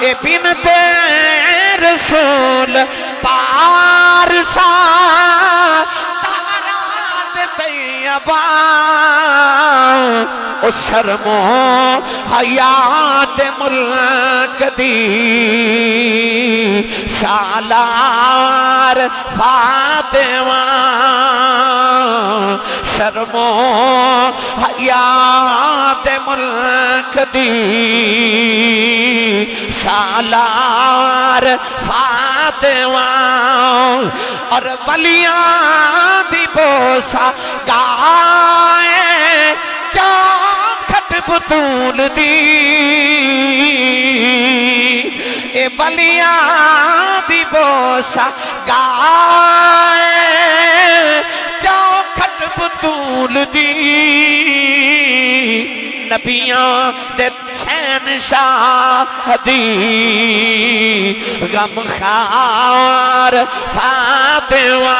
Speaker 1: اے بنت رسول پارسا طہرات طیبہ او شرم و حیات ملک دی سالار فاطمہ شرم و حیات ملک دی سالار فاطمہ اور ولیاں دی بوسا گائے چاکھٹ بطول دی اے ولیاں دی بوسا گائے چاکھٹ بطول دی نبیاں دے شہنشاہ دی غم خار فاطمہ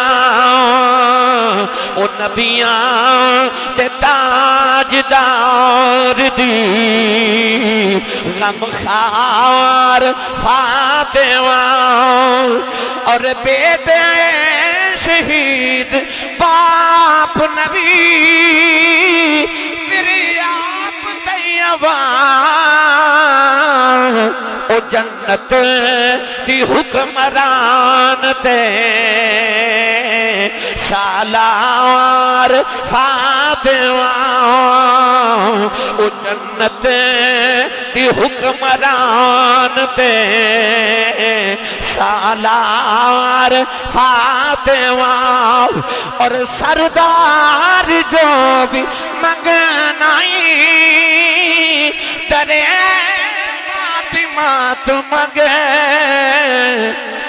Speaker 1: او نبیاں دے تاجدار دی غم خار فاطمہ اور بیٹے شہید باپ نبی میرے آپ طیبہ او جنت دی حکمران دے سالار فاطمہ او جنت دی حکمران دے سالار فاطمہ اور سردار جو بھی منگنائی درے فاطمہ تو مگے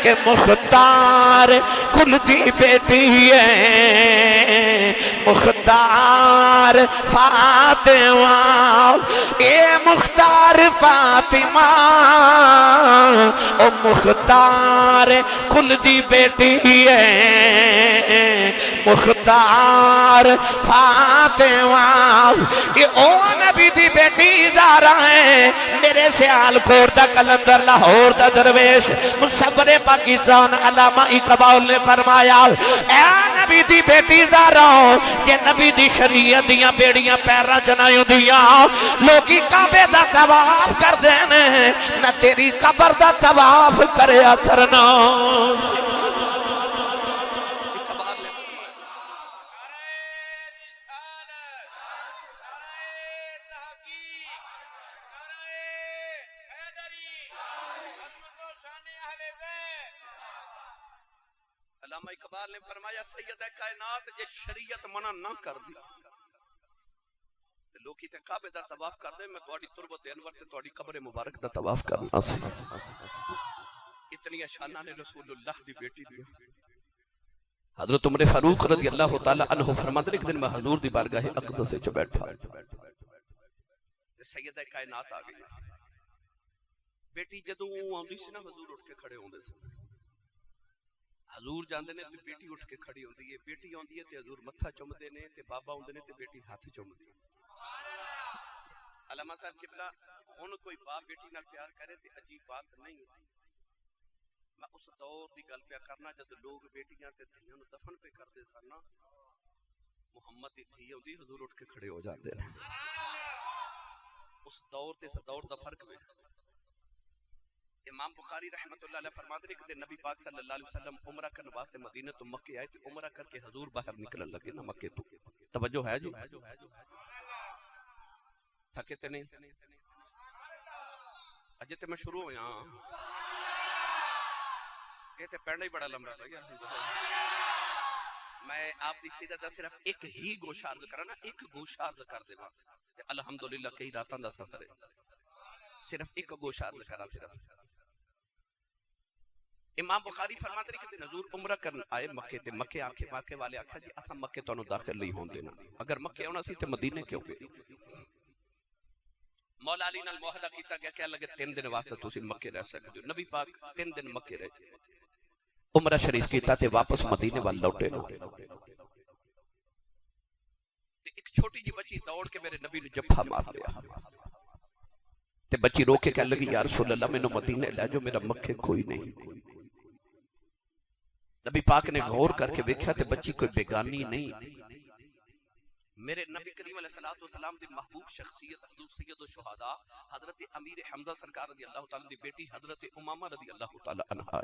Speaker 1: کہ مختار کل دی بیٹی ہے مختار فاطمہ اے مختار فاطمہ او مختار کل دی بیٹی ہے مختار فاطمہ اے او نبی دی بیٹی زارا ہے میرے سیال کور دا کلندر لاہور دا درویش مصور پاکستان علامہ اقبال نے فرمایا اے نبی دی بیٹی زارا کہ نبی دی شریعت دیاں بیڑیاں پیرہ جنائیوں دیاں لوگی کعبے دا طواف کر دینے میں تیری قبر دا طواف کریا کرنا علامہ اقبال نے فرمایا سید کائنات جے شریعت منع نہ کر دی لوکی تے کعبے دا طواف کر دے میں تواڈی تربت انور تے تواڈی قبر مبارک دا طواف کرنا سی اتنی شانہ نے رسول اللہ دی بیٹی دی حضرت عمر فاروق رضی اللہ تعالی عنہ فرماتے ایک دن میں حضور دی بارگاہ اقدس وچ بیٹھا تے سید کائنات آ گئی بیٹی جدوں آندی سی نا حضور اٹھ کے کھڑے ہوندے سی حضور جاندے نے تے بیٹی اٹھ کے کھڑی ہوندی ہے بیٹی آندی ہے تے حضور متھا چومدے نے تے بابا ہوندے نے تے بیٹی ہاتھ چومدی ہے علامہ صاحب قبلہ ہن کوئی باپ بیٹی نال پیار کرے تے عجیب بات نہیں میں اس دور دی گل پہ کرنا جد لوگ بیٹیاں تے دھیاں نو دفن پہ کردے سن نا محمد دی دھی ہوندی حضور اٹھ کے کھڑے ہو جاندے نے اس دور تے اس دور دا فرق ہے امام بخاری رحمت اللہ علیہ فرماتے ہیں کہ نبی پاک صلی اللہ علیہ وسلم عمرہ کرنے واسطے مدینہ تو مکے آئے تو عمرہ کر کے حضور باہر نکلن لگے نا مکے تو توجہ ہے جی تھکے تے نہیں اجے تے میں شروع ہویا یہ تے پڑھنا ہی بڑا لمبا ہے میں آپ دی سیدھا صرف ایک ہی گوشہ عرض کرنا ایک گوشہ عرض کر دے الحمدللہ کئی راتاں دا سفر ہے صرف ایک گوشہ عرض کرا صرف امام بخاری فرماتے ہیں کہ حضور عمرہ کرن آئے مکے تے مکے آنکھے مکے والے آکھا جی اسا مکے تو داخل نہیں ہون دینا اگر مکے ہونا سی تے مدینے کیوں گئے مولا علی نال معاہدہ کیتا گیا کہ لگے 3 دن واسطے تسی مکے رہ سکتے ہو نبی پاک 3 دن مکے رہے عمرہ شریف کیتا تے واپس مدینے وال لوٹے نو تے ایک چھوٹی جی بچی دوڑ کے میرے نبی نے جفا مار لیا تے بچی رو کے کہنے لگی یا رسول اللہ میں نو مدینے لے جو میرا مکے کوئی نہیں نبی پاک نے غور کر کے دیکھا تے بچی کوئی بیگانی نہیں میرے نبی کریم علیہ الصلوۃ والسلام دی محبوب شخصیت حضور سید الشہداء حضرت امیر حمزہ سرکار رضی اللہ تعالی دی بیٹی حضرت امامہ رضی اللہ تعالی عنہا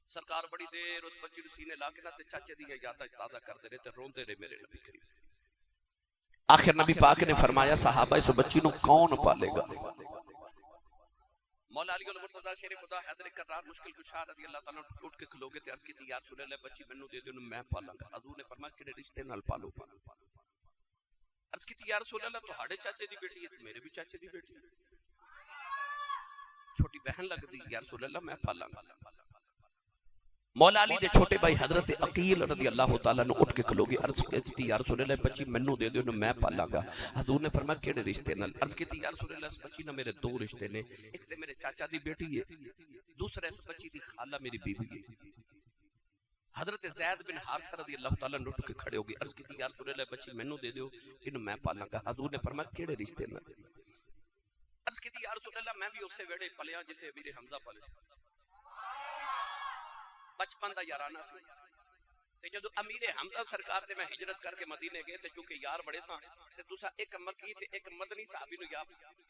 Speaker 1: سرکار بڑی دیر اس بچی نو سینے لا کے نہ تے چاچے دی یاداں تازہ کردے رہے تے روندے رہے میرے نبی کریم. آخر نبی پاک نے فرمایا صحابہ اس بچی نو کون پالے گا؟ مولا علی المرتضیٰ شیر خدا حیدر کرار مشکل کشا رضی اللہ تعالیٰ اٹھ کے کھلو گے تے عرض کی تھی یا رسول اللہ بچی منو دے دے میں پالاں گا. حضور نے فرمایا کڑے رشتے نال پالو. عرض کی تھی یا رسول اللہ تو ہاڑے چاچے دی بیٹی ہے میرے بھی چاچے دی بیٹی ہے چھوٹی بہن لگ دی یا رسول اللہ میں پالاں گا. مولا علی دے چھوٹے بھائی حضرت عقیل رضی اللہ تعالیٰ نے اٹھ کے کھلو گے عرض کی تھی یا رسول اللہ بچی منو دے دے میں پالاں گا. حضور نے فرمایا کیڑے رشتے نال؟ عرض کی تھی یا رسول اللہ اس بچی نہ میرے دو رشتے نے ایک تے میرے چاچا دی بیٹی ہے دوسرا اس بچی دی خالہ میری بیوی ہے. حضرت زید بن حارثہ رضی اللہ تعالیٰ نے اٹھ کے کھڑے ہو گئے عرض کی تھی یا رسول اللہ بچی منو دے دیو انہوں میں پالاں گا. حضور نے فرمایا کیڑے رشتے نال؟ عرض کی تھی یا رسول اللہ میں بھی اسے ویڑے پلیاں جتھے میرے حمزہ پلے بچپن دا یارانہ سی تے جدو امیر حمزہ سرکار تے میں ہجرت کر کے مدینے گئے تے چونکہ یار بڑے ساں تے دوسرا ایک مکی تے ایک مدنی صحابی نو یا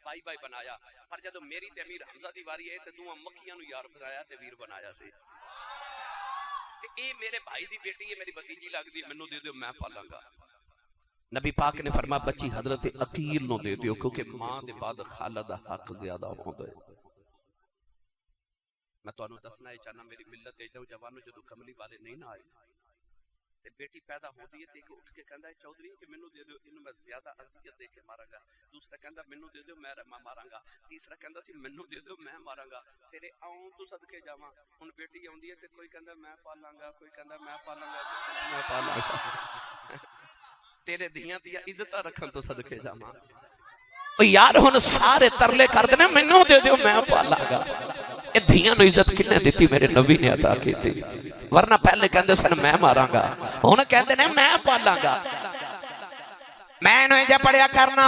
Speaker 1: بائی بائی بنایا پر جدو میری تے امیر حمزہ دی واری ہے تے دوواں مکیاں نو یار بنایا تے ویر بنایا سی تے اے میرے بھائی دی بیٹی ہے میری بھتیجی لگدی منو دے دیو میں پالاں گا. نبی پاک نے فرمایا بچی حضرت عقیل نو دے دیو کیونکہ ماں دے بعد خالہ دا حق زیادہ ہوندا ہے. میں تو انہوں دسنا ہے چاہنا میری ملت ہے جوانوں جدو کملی والے نہیں نہ آئے تے بیٹی پیدا ہو دی ہے تے کہ اٹھ کے کہندا ہے چودھری کہ منو دے دیو انہوں میں زیادہ اذیت دے کے ماراں گا. دوسرا کہندا منو دے دیو میں ماراں گا. تیسرا کہندا سی منو دے دیو میں ماراں گا. تیرے آؤں تو صدقے جاواں ہن بیٹی اوندی ہے تے کوئی کہندا میں پالاں گا کوئی کہندا میں پالاں گا میں پالاں گا. تیرے دیاں دیاں عزتاں رکھن تو صدقے جاواں یار ہن سارے ترلے کر دینے منو دے دیو میں پالاں گا. اے دھیاں نو عزت کنے دیتی میرے نبی نے عطا کی تھی ورنہ پہلے کہندے سن میں ماراں گا ہن کہندے نے میں پالاں گا. میں نو جے پڑھیا کرنا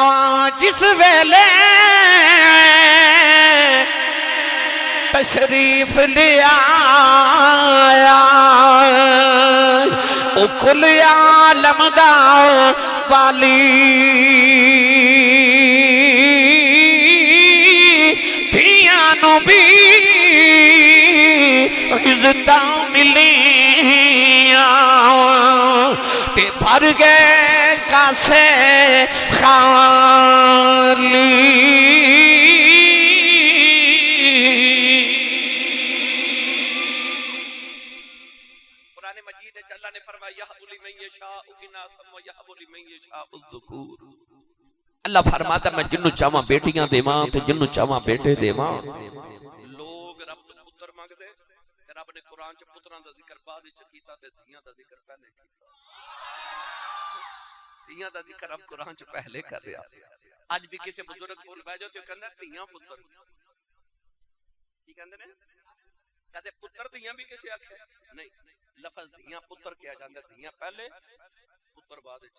Speaker 1: جس ویلے تشریف لے آیا او کل عالم دا والی نو بھی عزتاں ملیاں تے بھر گئے کاسے خالی. قرآن مجید اللہ نے فرمایا یہب لمن یشاء اناثا ویہب لمن یشاء الذکور. اللہ فرماتا میں جنوں چاہواں بیٹیاں دیواں تے جنوں چاہواں بیٹے دیواں. لوگ رب تو پتر مانگ دے تے رب نے قرآن چ پتراں دا ذکر بعد وچ کیتا تے دھیاں دا ذکر پہلے کیتا. دھیاں دا ذکر اب قرآن چ پہلے کر رہا. اج بھی کسی بزرگ کول بیٹھ جاؤ تے کہندا دھیاں پتر کی کہندے نے کدے پتر دھیاں بھی کسی آکھے نہیں لفظ دھیاں پتر کیا جاندا دھیاں پہلے پتر بعد وچ.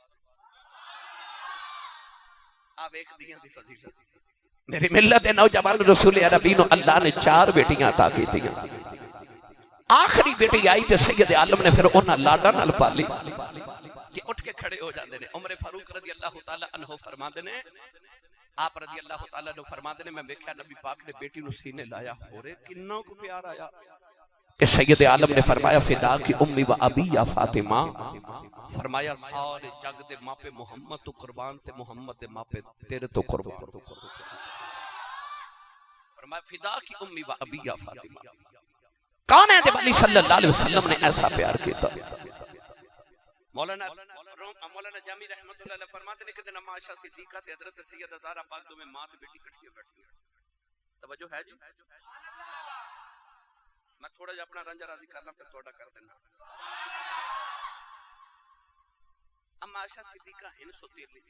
Speaker 1: آپ ایک دیاں دی فضیلت میری ملت نوجوان رسول عربی نو اللہ نے 4 بیٹیاں عطا کی تھی. آخری بیٹی آئی تے سید عالم نے پھر انہاں لاڈا نال پالی کہ اٹھ کے کھڑے ہو جاندے نے. عمر فاروق رضی اللہ تعالی عنہ فرماندے نے آپ رضی اللہ تعالی عنہ فرماندے نے میں ویکھیا نبی پاک نے بیٹی نو سینے لایا ہورے کنا کو پیار آیا کہ سید عالم نے فرمایا فدا کی امی و ابی یا فاطمہ فرمایا سارے جگ دے ماں پہ محمد تو قربان تے محمد دے ماں پہ تیرے تو قربان. فرمایا فدا کی امی و ابی یا فاطمہ. کون ہے دے علی صلی اللہ علیہ وسلم نے ایسا پیار کیتا. مولانا جامی رحمت اللہ علیہ فرماتے ہیں کہ دن عائشہ صدیقہ تے حضرت سیدہ زہرا پاک دو میں ماں تے بیٹی کٹھی بیٹھی ہیں. توجہ ہے جی میں تھوڑا جا اپنا رنجہ راضی کرنا پھر تھوڑا کر دینا. اما عائشہ صدیقہ ہن سوتی لی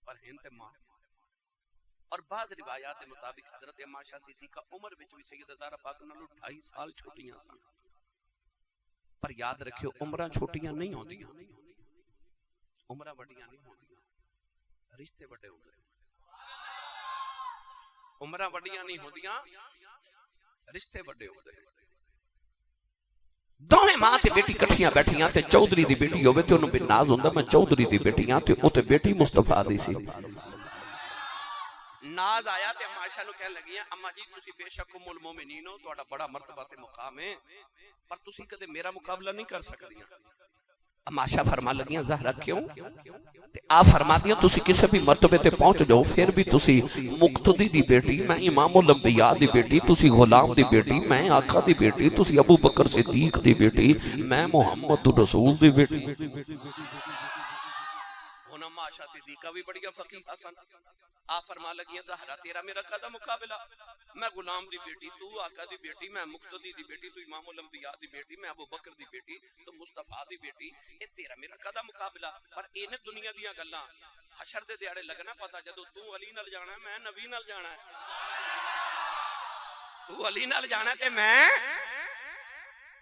Speaker 1: پر ہن تے ماں اور بعض روایات کے مطابق حضرت اما عائشہ صدیقہ عمر وچ بھی سیدہ زہرا پاک نالوں 2.5 سال چھوٹیاں سن. پر یاد رکھیو عمرہ چھوٹیاں نہیں ہوندیاں عمرہ وڈیاں نہیں ہوندیاں رشتے وڈے ہوندے. عمرہ وڈیاں نہیں ہوندیاں رشتے وڈے ہوندے. دوویں ماں تے بیٹی کٹھیاں بیٹھیاں تے چودھری دی بیٹی ہوئے تے انہوں بے ناز ہوندہ میں چودھری دی بیٹیاں تے او تے بیٹی مصطفیٰ دی سی ناز آیا تے اما عائشہ نو کہنے لگیاں اما جی تسی بے شک ام المومنین ہو تہاڈا بڑا مرتبہ تے مقام ہے پر تسی کدے میرا مقابلہ نہیں کر سکدیاں اما عائشہ فرما لگیاں زہرا کیوں تے آپ فرما دیاں تسی کسے بھی مرتبے تے پہنچ جاؤ پھر بھی تسی مقتدی دی بیٹی میں امام الانبیاء دی بیٹی تسی غلام دی بیٹی میں آقا دی بیٹی تسی ابو بکر صدیق دی بیٹی میں محمد رسول دی بیٹی اما عائشہ صدیقہ بھی بڑی فقیہ حسن آپ فرما لگیاں زہرا تیرا میرا قدہ مقابلہ میں غلام دی بیٹی تو آقا دی بیٹی میں مقتدی دی بیٹی تو امام الانبیاء دی بیٹی میں ابو بکر دی بیٹی تو مصطفیٰ دی بیٹی اے تیرا میرا قدہ مقابلہ پر اینے دنیا دیاں گلاں حشر دے دیاڑے لگنا پتا جدو تو علی نال جانا ہے میں نبی نال جانا ہے تو علی نال جانا ہے تے میں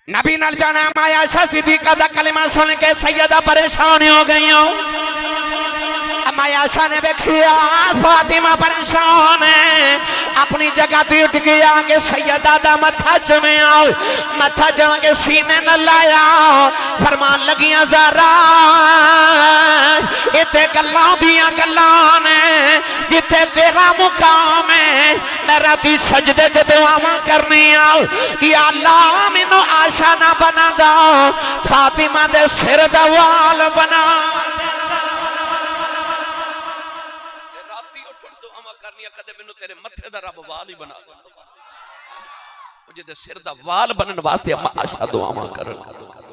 Speaker 1: نبی نال جانا ہے مایا عائشہ صدیقہ دا کلمہ سن کے سیدہ پریشان ہو گئی ہوں مایا عائشہ نے دیکھیا فاطمہ پریشان ہے اپنی جگہ تے اٹھ کے آگے سیدہ دا متھا چمیا متھا جمع کے سینے نہ لایا فرمان لگیاں زہرا اتے گلاں دیاں گلاں نے جتھے تیرا مقام ہے میرا بھی سجدے تے دعاواں کرنی یا اللہ مینوں عائشہ نہ بنا دا فاطمہ دے سر دا وال بنا کدے مینوں تیرے متھے دا رب وال ہی بنا دے مجھے دے سر دا وال بنن واسطے اما عائشہ دعاواں کرن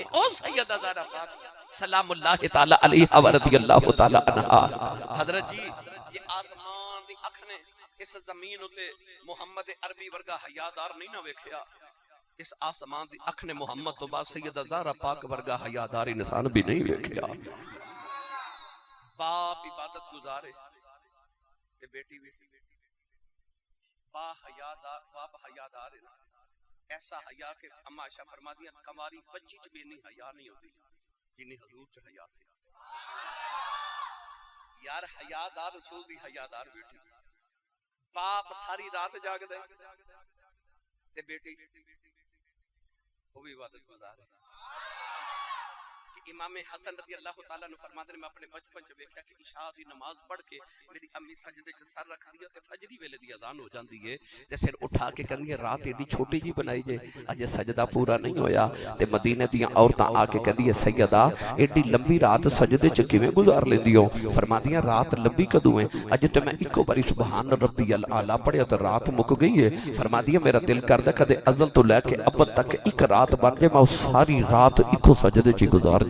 Speaker 1: او سیدہ زہرا پاک سلام اللہ تعالی علیہ و رضی اللہ تعالی عنہا حضرت جی یہ آسمان دی اکھ نے اس زمین اتے محمد عربی ورگا حیادار نہیں نہ ویکھیا اس آسمان دی اکھ نے محمد تو بعد سیدہ زہرا پاک ورگا حیادار انسان بھی نہیں ویکھیا باپ عبادت گزارے تے بیٹی بھی باپ حیادار ایسا حیا کہ اما عائشہ فرما دیا کماری بچی چ بھی نہیں حیا نہیں ہوتی جنہی حضور چ حیا سی یار حیادار رسول بھی حیادار بیٹی باپ ساری رات جاگ دے تے بیٹی وہ بھی عبادت گزار ہے امام حسن رضی اللہ تعالیٰ نے فرماتے ہیں میں اپنے بچپن چ ویکھیا کہ عشاء دی نماز پڑھ کے میری امی سجدے چ سر رکھ دیا تے فجری ویلے دی اذان ہو جاندی ہے تے سر اٹھا کے کہندی ہے رات ایڈی چھوٹی جی بنائی جے اجے سجدہ پورا نہیں ہویا تے مدینے دیاں عورتاں آ کے کہندی ہے سیدہ ایڈی لمبی رات سجدے چ کیویں گزار لیندی ہو فرماندیاں رات لمبی کدوں ہے اجے تے میں اکو باری سبحان ربی الاعلی پڑھیا تے رات مک گئی ہے فرماندیاں میرا دل کردا کدے ازل تو لے کے اب تک ایک رات بن جائے میں ساری رات اکو سجدے چ گزار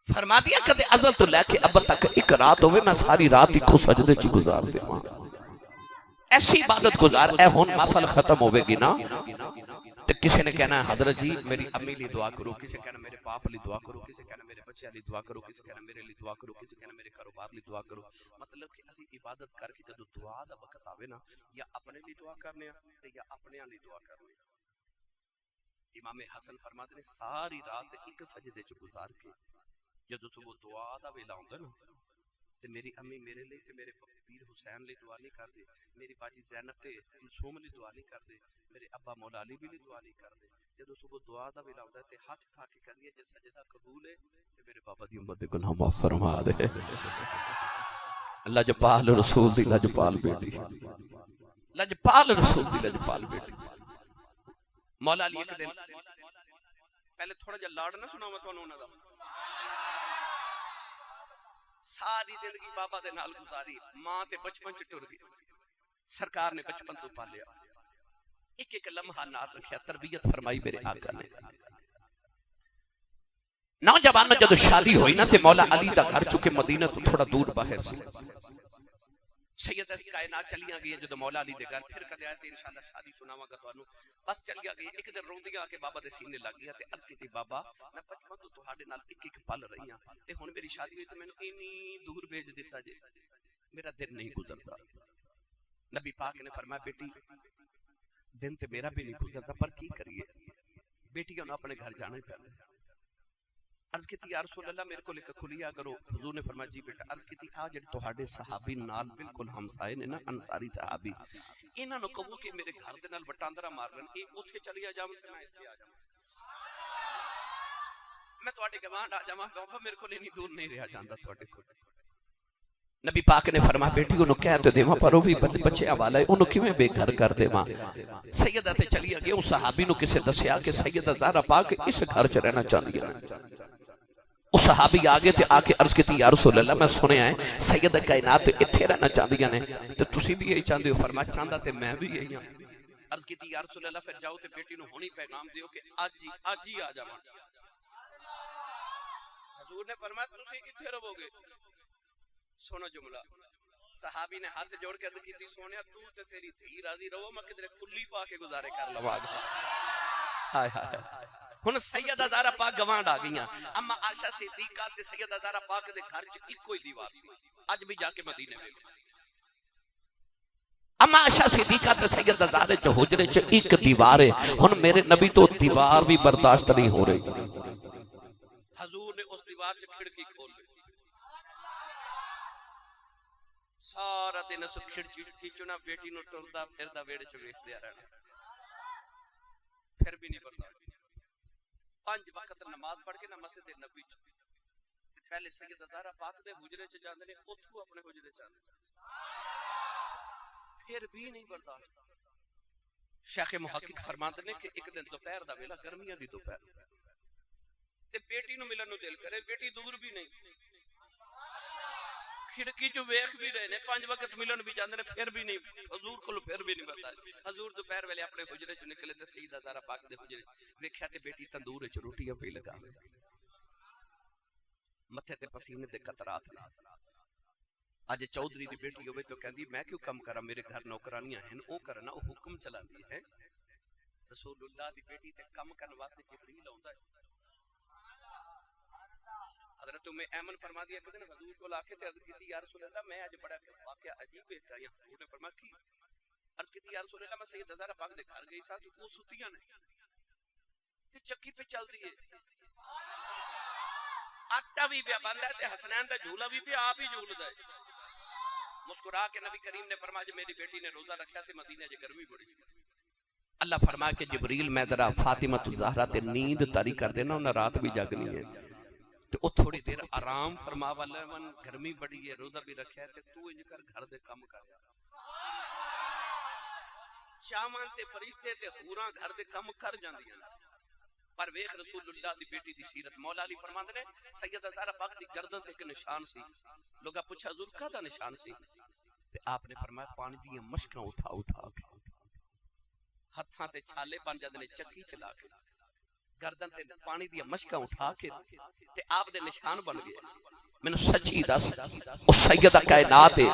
Speaker 1: فرما دیا کدے ازل تو لے کے اب تک ایک رات ہوئے میں ساری رات ہی کو سجدے چی گزار دے ایسی عبادت گزار اے ہون محفل ختم ہوئے گی نا تو کسی نے کہنا ہے حضرت جی میری امی لی دعا کرو کسی کہنا میرے باپ لی دعا کرو کسی کہنا میرے بچے لی دعا کرو کسی کہنا میرے لی دعا کرو کسی کہنا میرے کاروبار لی دعا کرو مطلب کہ اسی عبادت کر کے جدو دعا دا وقت آوے نا یا اپنے لی دعا کرنے یا اپنے لی دعا کرنے امام حسن فرماتے ہیں ساری رات ایک سجدے چ گزار کے جدو صبح دعا دا ویلا ہوندا نا تے میری امی میرے لے تے میرے پیر حسین لے دعا نہیں کر دے میری باجی زینب تے کلثوم لے دعا نہیں کر دے میرے ابا مولا علی بھی لے دعا نہیں کر دے جدو صبح دعا دا ویلا ہوندا تے ہاتھ اٹھا کے کہندی ہے جے سجدہ قبول ہے تے میرے بابا دی امت دے گناہ معاف فرما دے لجپال رسول دی لجپال بیٹی لجپال رسول دی لجپال بیٹی مولا علی ایک دن پہلے تھوڑا جا لاڑ نہ سناواں تانوں انہاں دا ساری زندگی بابا دے نال گزاری ماں تے بچپن چ ٹر گئی سرکار نے بچپن تو پالیا ایک ایک لمحہ نال رکھیا تربیت فرمائی میرے آقا نے نوجوان جدو شادی ہوئی نا تے مولا علی دا گھر چکے مدینہ تو تھوڑا دور باہر سی سیدہ کائنات چلیاں گئی جدو مولا علی دے گھر پھر کدے آئے تے انشاءاللہ شادی سناواں گا تانوں بس چل گیا گئی ایک دن روندیاں کے بابا دے سینے لگ گیا تے عرض کیتی بابا میں بچپن تو تہاڈے نال ایک ایک پل رہی ہاں تے ہن میری شادی ہوئی تے مینوں اینی دور بھیج دیتا جے میرا دن نہیں گزرتا نبی پاک نے فرمایا بیٹی دن تے میرا بھی نہیں گزرتا پر کی کریے بیٹیاں نے اپنے گھر جانا ہی پڑنا عرض کیتی یا رسول اللہ میرے کو لے کے کھلیا کرو حضور نے فرمایا جی بیٹا عرض کیتی آ جڑے تہاڈے صحابی نال بالکل ہمسائے نے نا انصاری صحابی انہاں نو کہو کہ میرے گھر دے نال وٹاندرا مار لن، اے اوتھے چلیا جاون تے میں اتھے آ جاواں، میں تواڈے گوانڈ آ جاواں، بابا میرے کول اتنی دور نہیں رہا جاندا تواڈے کول۔ نبی پاک نے فرمایا بیٹی انہوں کہہ تو دیواں پر وہ بھی بچے والا ہے، انہوں کیویں بے گھر کر دیواں۔ سیدہ تے چلی گیا، اس صحابی نو کسے دسیا کہ سیدہ زہرا پاک اس گھر چ رہنا چاہندی ہے۔ اس صحابی آگے تے آ کے عرض کیتی یا رسول اللہ میں سنیا ہے سیدہ کائنات اتھے رہنا چاہندیاں نے تے تسی بھی یہی چاہندے ہو؟ فرمایا چاہندا تے میں بھی یہی ہاں۔ عرض کیتی یا رسول اللہ پھر جاؤ تے بیٹی نو ہونی پیغام دیو کہ آج ہی آ جاواں۔ حضور نے فرمایا تسی کتھے رہو گے؟ سنو جملہ، صحابی نے ہاتھ جوڑ کے عرض کیتی سونیا تو تے تیری دھی راضی رہو، میں کدھر کلی پا کے گزارے کر لواں گا۔ ہائے ہائے ہن سیدہ زہرا پاک گوانڈ آ گئیاں، اما عائشہ صدیقہ تے سیدہ زہرا پاک دے گھر چ اکو ہی دیوار سی، اج بھی جا کے مدینے ویکھو۔ اما عائشہ صدیقہ تے سیدہ زہرا چ حجرے چ ایک دیوار ہے، ہن میرے نبی تو دیوار بھی برداشت نہیں ہو رہی۔ حضور نے اس دیوار چ کھڑکی کھول لی، سارا دن اس کھڑکی چنا بیٹی نو ٹردا پھردا ویڑے چ ویکھدیا رہنا، پھر بھی نہیں برداشت۔ 5 وقت نماز پڑھ کے نہ مسجد نبی چ پہلے سیدہ زہرا پاک دے حجرے چ جاندے نے، اوتھوں اپنے حجرے چ آندے، پھر بھی نہیں برداشت۔ شیخ محقق فرماندے نے کہ ایک دن دوپہر دا ویلا، گرمیاں دی دوپہر تے بیٹی نو ملن نو دل کرے، بیٹی دور بھی نہیں، کھڑکی جو ویکھ بھی رہے نے، 5 وقت ملن بھی جاندے نے، پھر بھی نہیں، حضور کو پھر بھی نہیں برداشت۔ حضور دوپہر ویلے اپنے حجرے چ نکلے تے سیدہ زہرا پاک دے حجرے ویکھیا تے بیٹی تندور وچ روٹیاں پئی لگا لے، متھے تے پسینے دے قطرات نے۔ اج چودھری دی بیٹی ہوے تو کہندی میں کیوں کم کراں، میرے گھر نوکرانیاں ہیں، او کرنا، او حکم چلاندی ہے۔ رسول اللہ دی بیٹی تے کم کرن واسطے جبریل آوندا ہے۔ حضرت ایمن فرما دیا کہ حضور کو لا کے تے عرض کیتی یا رسول اللہ میں اج بڑا واقعہ عجیب ہے کہ حضور نے فرمایا کی؟ عرض کیتی یا رسول اللہ میں سیدہ زہرا پاک دے گھر گئی سا تے وہ ستیاں نے تے چکی پہ چل دی ہے، آٹا بھی پیا بندا ہے تے حسنین دا جھولا بھی پیا آپ ہی جھولدا ہے۔ مسکرا کے نبی کریم نے فرمایا جب میری بیٹی نے روزہ رکھا تے مدینے وچ گرمی بڑی سی، اللہ فرمایا کہ جبریل میں ذرا فاطمہ الزہرا تے نیند طاری کر دینا، انہاں رات بھی جاگنی ہے تو او تھوڑی دیر آرام فرما والا من، گرمی بڑی ہے، روزہ بھی رکھا ہے تے تو انج کر گھر دے کم کر، چاواں تے فرشتے تے حوراں گھر دے کم کر جاندیاں، پر ویکھ رسول اللہ دی بیٹی دی سیرت۔ مولا علی فرماندے نے سیدہ زہرا پاک دی گردن تے ایک نشان سی، لوگا پوچھا حضور کدا نشان سی؟ تے آپ نے فرمایا پانی دی مشکاں اٹھا اٹھا کے، ہتھاں تے چھالے بن جاندے نے چکی چلا کے، گردن تے پانی دی مشکاں اٹھا کے تے آپ دے نشان بن گئے۔ میں نے سچی دس او سیدہ کائنات ہے،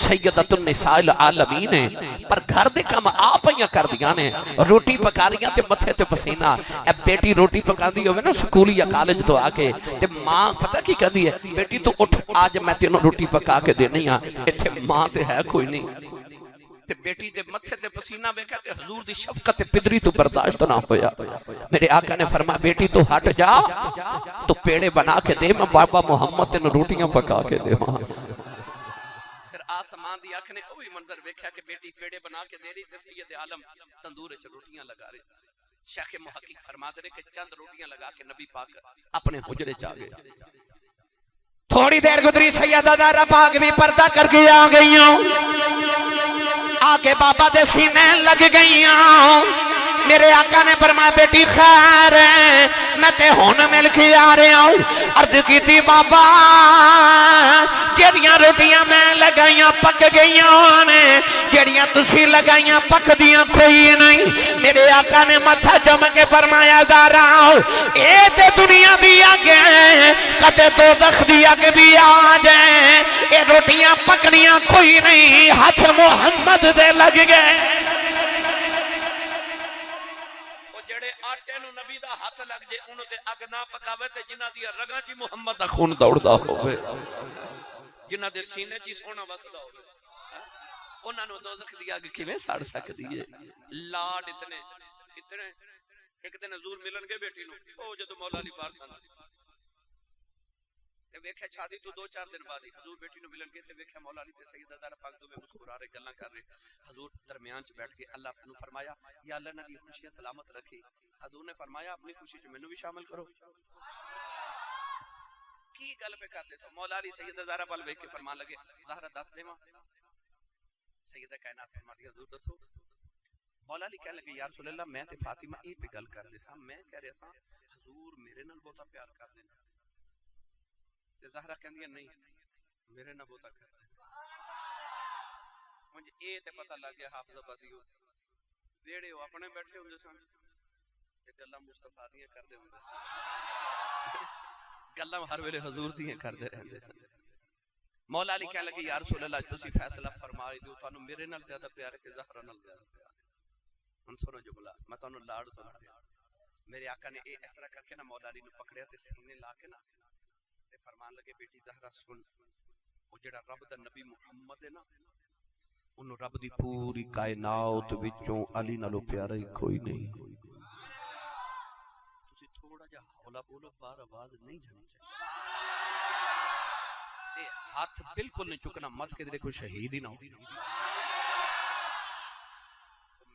Speaker 1: سیدۃ النساء العالمین ہے، پر گھر دے کم آپ ہی کر دیاں نے، روٹی پکا رہی تے متھے تے پسینہ۔ اے بیٹی روٹی پکاندی ہوے نا سکول یا کالج تو آ کے تے ماں پتہ کی کہندی ہے بیٹی تو اٹھ آج میں تینوں روٹی پکا کے دینی ہاں، ایتھے ماں تے ہے کوئی نہیں تے بیٹی دے متھے تے پسینہ ویکھیا تے حضور دی شفقت پدری تو برداشت نہ ہویا۔ میرے آقا نے فرمایا بیٹی تو ہٹ جا تو پیڑے بنا کے دے، میں بابا محمد تینوں روٹیاں پکا کے دے ماں۔ پھر آسمان دی آنکھ نے وہی منظر ویکھیا کہ بیٹی پیڑے بنا کے دے رہی تے سید عالم تندور وچ روٹیاں لگا رہے۔ شیخ محقق فرماتے ہیں کہ چند روٹیاں لگا کے نبی پاک اپنے حجرے چ آ گئے۔ تھوڑی دیر گزری سیدہ زہرا پاک بھی پردہ کر کے آ گئیاں، آگے بابا دے سینے لگ گئیاں۔ میرے آقا نے فرمایا بیٹی خیر ہے، میں تے ہن مل کے آ رہا ہوں۔ عرض کیتی بابا جیڑیاں روٹیاں میں لگائیاں پک گئیاں نے، جیڑیاں تسی لگائیاں پک دیاں کوئی نہیں۔ میرے آقا نے متھا چم کے فرمایا زہرا اے تے دنیا دی اگ ہے، کدے دوزخ دی اگ بھی آ جائے، اے روٹیاں پکنیاں کوئی نہیں، ہاتھ محمد دے لگ گئے۔ آٹے نو نبی دا ہاتھ لگ جے انہوں تے اگ نہ پکاوے تے جنہ دیا رگاں چی محمد دا خون دوڑدا ہوئے، جنہ دے سینے چی سونا وسدا ہوئے، انہوں نے دوزخ دی اگ کیویں ساڑ سکدی ہے؟ لاڈ اتنے ایک دن حضور ملن گے بیٹی نو، او جدو مولا علی بار سن تے ویکھیا شادی تو 2-4 دن بعد ہی حضور بیٹی نو ملن گئے تے ویکھیا مولا علی تے سیدہ زہرا پاک دو میں مسکرا رہے گلاں کر رہے. حضور درمیان چ بیٹھ کے اللہ نو فرمایا یا اللہ نہ دی خوشیاں سلامت رکھی. حضور نے فرمایا اپنی خوشی چ مینوں بھی شامل کرو. کی گل پہ کر دے تو مولا علی سیدہ زہرا پال ویکھ کے فرمان لگے زہرا دس دیواں. سیدہ کائنات فرماتی حضور دسو. مولا علی کہنے لگے یا رسول اللہ میں تے فاطمہ یہ پہ گل کر دے سا میں کہہ رہا سا حضور میرے نال بہتا پیار کر دینا تے زہرا کہندی نہیں میرے نال بہتا کر دینا. مجھے اے تے پتہ لگ گیا حافظ آبادی ہو ویڑے ہو اپنے بیٹھے ہوندے سن تے گلاں مصطفیٰ دیاں کردے ہوندے سن گلاں ہر ویلے حضور دیاں کردے رہندے سن. مولا علی کہنے لگے یا رسول اللہ تسی فیصلہ فرمائے دیو تانوں میرے نال زیادہ پیار ہے کہ زہرا نال زیادہ پیار ہے. ہن سنو جملہ میں تانوں لاڑ سنا. میرے آقا نے اے اس طرح کر کے نا مولا علی نو پکڑیا تے سینے لا کے نا تے فرمان لگے بیٹی زہرا سن او جڑا رب دا نبی محمد ہے نا انہوں رب دی پوری کائنات وچوں علی نالو پیارا ہی کوئی نہیں. تسی تھوڑا جا ہولا بولو بار آواز نہیں جانی چاہیے تے ہاتھ بالکل نہیں چکنا مت کہ کوئی شہید ہی نہ ہو.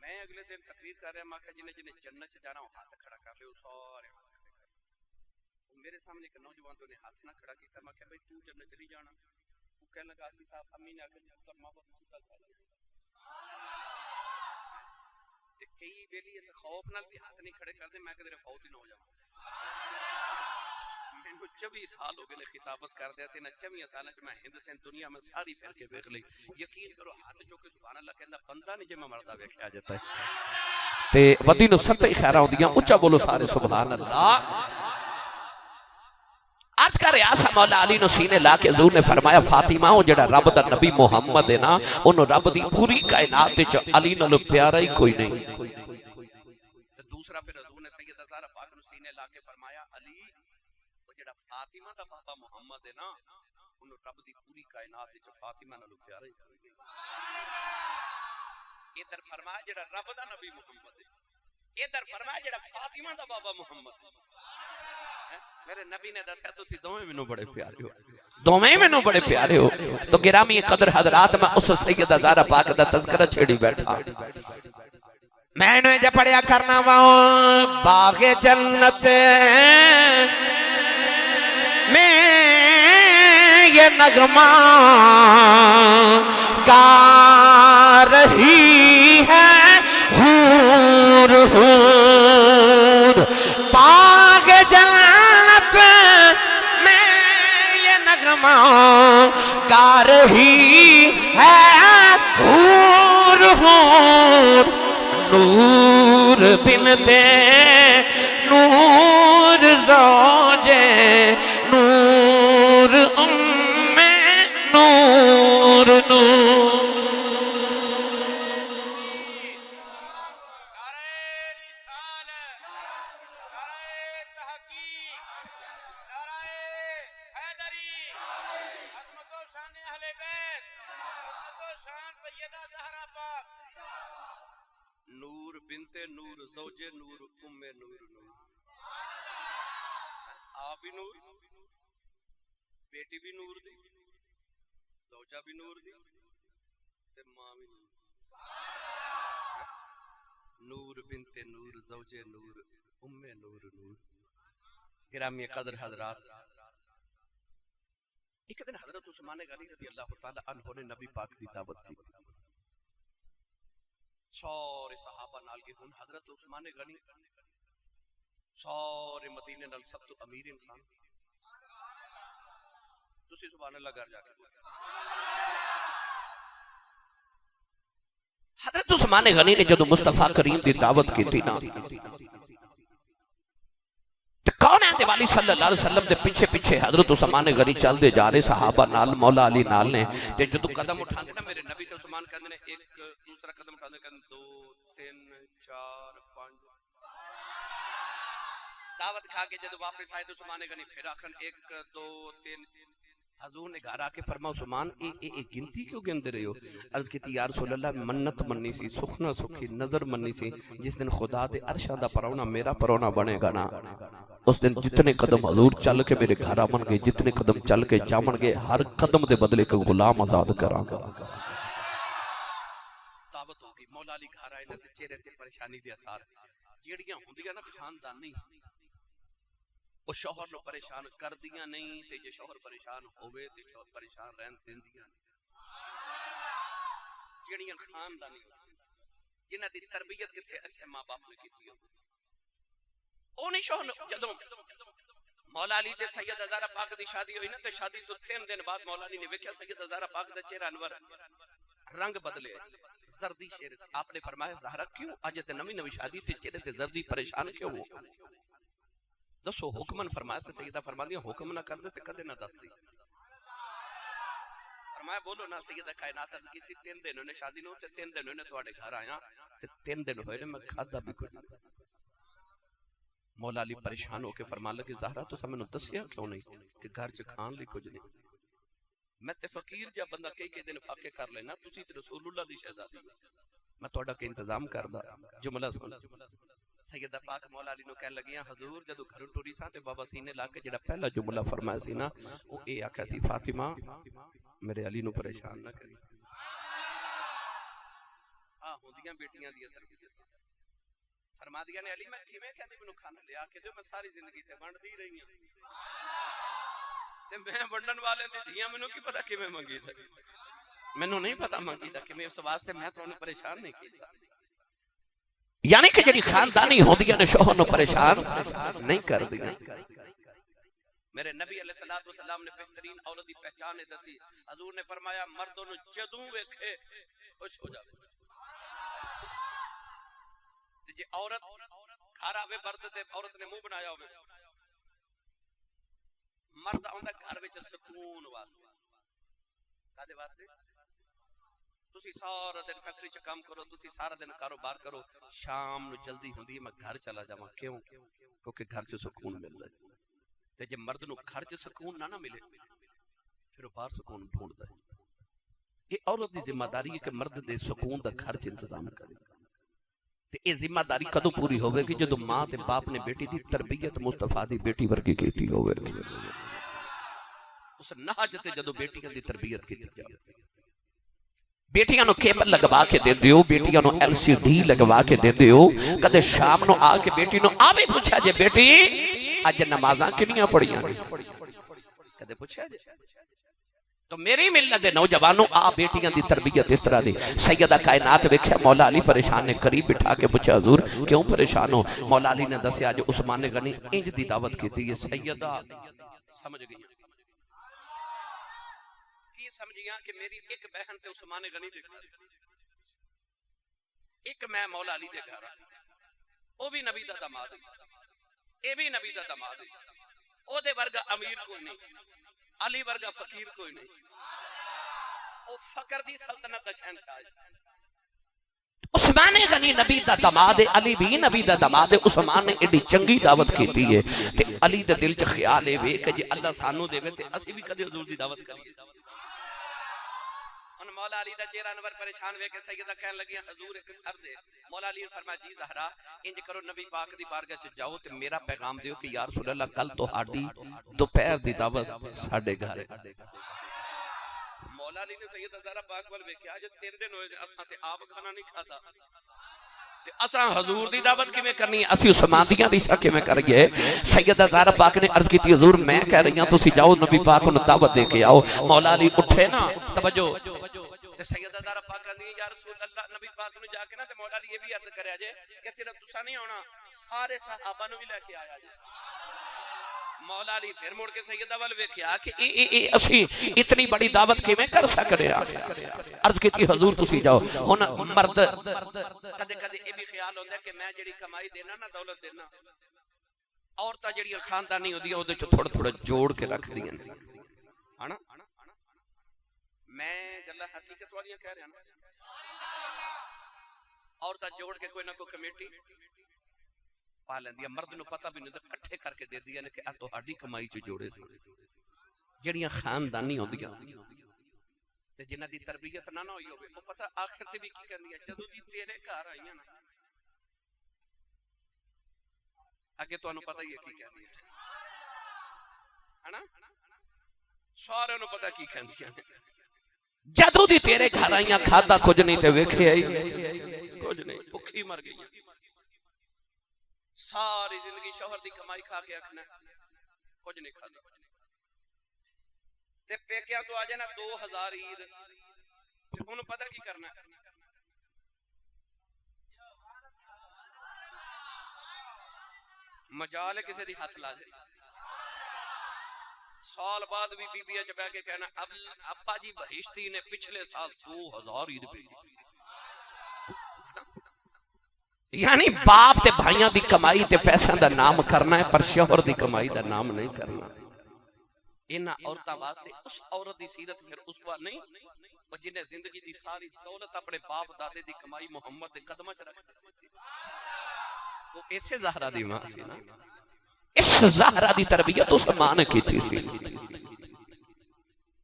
Speaker 1: میں اگلے دن تقریر کر رہا ماں کہ جنہیں جنت جانا ہوں ہاتھ کھڑا کر لے سارے ہاتھ کھڑے کر لے. میرے سامنے ایک نوجوان تو نے ہاتھ نہ کھڑا کیتا. میں کہ بھائی تو جنت چلی جانا. وہ کہنے لگا اسی صاحب امی نے آگے پتر ماں باپ سیدھا کھا لیا. کئی ویلی اس خوف نال بھی ہاتھ نہیں کھڑے کر دے میں کہ تیرے فوت ہی نہ ہو جاؤں. میں کو 24 سال ہو گئے خطابت کر دیا تے نہ 24 سال وچ میں ہند سے دنیا میں ساری پھر کے دیکھ لئی. یقین کرو ہاتھ چوک کے سبحان اللہ کہندا بندہ نہیں جے میں مردا ویکھیا جاتا ہے تے ودی نو ست خیرہ ہوندیاں اونچا بولو سارے سبحان اللہ. عرض کر رہا سا مولا علی نو سینے لا کے حضور نے فرمایا فاطمہ او جڑا رب دا نبی محمد ہے نا انہوں رب دی پوری کائنات وچ علی نالو پیارا ہی کوئی نہیں. دوسرا پھر حضور نے سیدہ زہرا پاک نو سینے لا کے فرمایا علی او جڑا فاطمہ دا بابا محمد ہے نا انہوں رب دی پوری کائنات وچ فاطمہ نالو پیارا ہی کوئی نہیں. ادھر فرمایا جڑا رب دا نبی محمد ہے ادھر فرمایا جڑا فاطمہ دا بابا محمد ہے. میرے نبی نے دسیا تسی دوویں مینوں بڑے پیارے ہو دوویں مینوں بڑے پیارے ہو. تو گرامی قدر حضرات میں اس سیدہ زہرا پاک دا تذکرہ چھیڑی بیٹھا. میں نے جب پڑھیا کرنا واؤں باغ جنت میں یہ نغمہ گا رہی ہے حور حور. باغ جنت میں یہ نغمہ گا رہی ہے حور حور. نور بنتے نور زوجے نور ام نور نور. نور بنت نور زوجے نور ام نور نور. آپ بھی نور بیٹی بھی نور دی زوجہ بھی نور دی تے ماں بھی نور. نور بنت نور زوجے نور ام نور نور. گرامی قدر حضرات ایک دن حضرت عثمان غنی رضی اللہ تعالی عنہ نے نبی پاک دی دعوت کی. سارے صحابہ نال کے ہن حضرت عثمان غنی سارے مدینے نال سب تو امیر انسان. تسی سبحان اللہ گھر جا کے حضرت عثمان غنی نے جدو مصطفیٰ کریم دی دعوت کی تھی نا کون ہے دیوالی صلی اللہ علیہ وسلم دے پیچھے پیچھے حضرت عثمان غنی چل دے جا رہے صحابہ نال مولا علی نال نے تے جدو قدم اٹھا دے نا میرے نبی تے عثمان کہندے نے ایک دوسرا قدم اٹھا دے کہندے 2 3 4 5 دعوت کھا کے جدو واپس آئے تو عثمان غنی پھر آکھن 1 2 3 حضور نے گھر آ کے فرما عثمان اے گنتی کیوں گندے رہے ہو؟ عرض کی تھی یا رسول اللہ منت مننی سی سخنا سکھی نظر مننی سی جس دن خدا دے عرشاں دا پرونا میرا پرونا بنے گا نا اس دن جتنے قدم حضور چل کے میرے گھر آمن گے، جتنے قدم چل کے جامن گے، ہر قدم دے بدلے کا غلام آزاد کراں گا۔ دعوت ہوگی، مولا علی گھر آئے نا تے چہرے تے پریشانی دے اثار جیڑیاں ہوندیاں نا خاندانی، وہ شوہر نو پریشان کر دیاں نہیں، تے جے شوہر پریشان ہوئے تے شوہر پریشان رہن دیندیاں جیڑیاں خاندانی جنہ دی تربیت کتھے اچھے ماں باپ نے کی اونی شوہر جدوں مولا علی دے سید ہزارہ پاک دی شادی ہوئی نا تے شادی تو 3 دن بعد مولا علی نے ویکھیا سید ہزارہ پاک دا چہرہ انور رنگ بدلے زردی شیر۔ آپ نے فرمایا زہرا کیوں اج تے نویں نویں شادی تے چہرے تے زردی پریشان کیوں ہو؟ دسو حکمن فرمایا تے سیدہ فرماندیاں حکم نہ کر دے تے کدے نہ دس دی۔ فرمایا بولو نا سیدہ کائنات عرض کیتی 3 دن ہونے شادی نو تے 3 دن ہونے تواڈے گھر آیا تے 3 دن ہوئے نے میں کھادا بھی کچھ نہیں۔ مولا علی پریشان ہو کے فرمان لگے زہرا تو سمجھو دسیا کیوں نہیں کہ گھر چ کھان لی کچھ نہیں؟ میں تے فقیر جا بندہ کئی دن فاقے کر لینا، تسی تے رسول اللہ دی شہزادی میں تہاڈا کے انتظام کردا۔ جملہ سن سیدہ پاک مولا علی نو کہن لگیاں حضور جدو گھروں ٹری ساں تے بابا سینے لا کے جڑا پہلا جملہ فرمایا سی نا او اے آکھیا سی فاطمہ میرے علی نو پریشان نہ کری۔ ہوندیاں بیٹیاں دی تربیت فرما دیا نے علی میں کیویں کہندی مینوں کھانا لیا کے دیو میں ساری زندگی تے ونڈ دی رہی ہوں تے میں ونڈن والے دی دھیاں مینوں کی پتہ کیویں منگی تے مینوں نہیں پتہ منگی دا کیویں، اس واسطے میں تانوں پریشان نہیں کیتا۔ یعنی کہ جڑی خاندانی ہوندیاں نے شوہر نو پریشان نہیں کر دیاں۔ میرے نبی علیہ الصلوۃ والسلام نے بہترین عورت دی پہچان دسی، حضور نے فرمایا مردوں نو جدوں ویکھے خوش ہو جاوے۔ جی عورت گھر آوے مرد تے عورت نے منہ بنایا ہوئے، مرد آندا گھر وچ سکون واسطے، کادے واسطے؟ تسی سارا دن فیکٹری چ کام کرو، تسی سارا دن کاروبار کرو، شام نو جلدی ہوندی ہے میں گھر چلا جاواں، کیوں؟ کیونکہ گھر چ سکون ملدا ہے۔ تے جے مرد نو گھر چ سکون نہ ملے پھر وہ باہر سکون ڈھونڈدا ہے۔ یہ عورت دی ذمہ داری ہے کہ مرد دے سکون دا گھر چ انتظام کرے۔ تے اے ذمہ داری کدوں پوری ہوے گی جدوں ماں تے باپ نے بیٹی دی تربیت مصطفیٰ دی بیٹی ورگی کیتی ہوے گی۔ اس نہج تے جدوں بیٹیاں دی تربیت کیتی جاوے، بیٹیاں نو کیبل لگوا کے دے دیو، بیٹیاں نو LCD لگوا کے دے دیو، کدے شام نو آ کے بیٹی نو آوے پوچھا جے بیٹی اج نمازاں کنیاں پڑھیاں نے، کدے پوچھا جے؟ تو میری ملت دے نوجوانوں آ بیٹیاں دی تربیت اس طرح دی۔ سیدہ کائنات ویکھیا مولا علی پریشان نے قریب بٹھا کے پوچھا حضور کیوں پریشان ہو؟ مولا علی نے دسیا جو عثمان غنی انج دی دعوت کیتی ہے۔ سیدہ سمجھ گئی کی سمجھیاں کہ میری ایک بہن تے عثمان غنی دے گھر، ایک میں مولا علی دے گھر، او بھی نبی دا داماد، اے بھی نبی دا داماد، او دے ورگا امیر کوئی نہیں، علی ورگا فقیر کوئی نہیں، او فقر دی سلطنت دا شہنشاہ۔ عثمان غنی نبی دا داماد، علی بھی نبی دا داماد، عثمان نے ایڈی چنگی دعوت کیتی ہے تے علی دے دل چ خیال اے وے کہ جے اللہ سانو دے تے اسی بھی کدے حضور دی دعوت کریے۔ ان مولا علی دا چہرہ انور پریشان وے کے سیدہ کہن لگیاں حضور ایک عرض ہے۔ مولا علی نے فرمایا جی زہرا انج کرو نبی پاک دی بارگاہ چ جاؤ تے میرا پیغام دیو کہ یا رسول اللہ کل تو ہاڈی دوپہر دی دعوت ساڈے گھر ہے۔ مولا علی نے سیدہ زہرا پاک ول ویکھیا اج 3 دن ہوئے اساں تے آپ کھانا نہیں کھادا تے اساں حضور دی دعوت کیویں کرنی ہے، اسی عثمان دیاں دی سا کیویں کریے؟ سیدہ زہرا پاک نے عرض کیتی حضور میں کہہ رہی ہوں تسی جاؤ نبی پاک نو دعوت دے کے آؤ۔ مولا علی اٹھے نا توجہ تے سیدہ زہرا پاک کہندی یا رسول اللہ نبی پاک نو جا کے نا تے مولا علی یہ بھی عرض کریا جے کہ صرف تساں نہیں ہونا سارے صحابہ نو بھی لے کے آیا جے۔ مولا علی پھر مڑ کے سیدہ وال ویکھیا کہ اے اسی اتنی بڑی دعوت کیویں کر سکدے ہاں؟ عرض کیتی حضور تسی جاؤ۔ ہن مرد کدے کدے اے بھی خیال ہوندا ہے کہ میں جڑی کمائی دینا نا دولت دینا، عورتاں جڑیاں خاندانی ہوندیاں اودے چ تھوڑا تھوڑا جوڑ کے رکھ دیاں ہاں نا۔ میں گلاں حقیقت والیاں کہہ رہا نا، عورتاں جوڑ کے کوئی نہ کوئی کمیٹی پا لیندیاں، مرد نو پتہ بھی نہیں تے کٹھے کر کے دے دیاں نے کہ تہاڈی کمائی چ جوڑے سی جڑیاں خاندانی ہوندیاں تے جنہاں دی تربیت نہ ہوئی ہوے او پتہ آخر تے بھی کی کہندی ہے جدوں دی تیرے گھر آئیاں نا اگے تو انہوں پتہ ہی ہے کی کہہ دیا ہے نا سارے انہوں پتہ کی کہہ دیا جدو دی تیرے گھر آئیاں کھادا کچھ نہیں تے ویکھے آئی کچھ نہیں بکھی مر گئی ساری زندگی شوہر دی کمائی کھا کے اکھنا کچھ نہیں کھادا تے پیکیاں تو آجے نا 2000 عید انہوں پتہ کی کرنا ہے مجال ہے کسی دی ہاتھ لا جائے سال بعد بھی بی بی اچ بہ کے کہنا ابا جی بہشتی نے پچھلے سال 2000 عید پہ یعنی باپ تے بھائیاں دی کمائی تے پیسوں دا نام کرنا ہے پر شوہر دی کمائی دا نام نہیں کرنا انہاں عورتاں واسطے اس عورت دی سیرت پھر اس بار نہیں اور جنہیں زندگی دی ساری دولت اپنے باپ دادے دی کمائی محمد دے قدمہ چ رکھ وہ ایسے زہرہ دی ماں سی نا اس زہرہ دی تربیت اس ماں نے کی تھی سی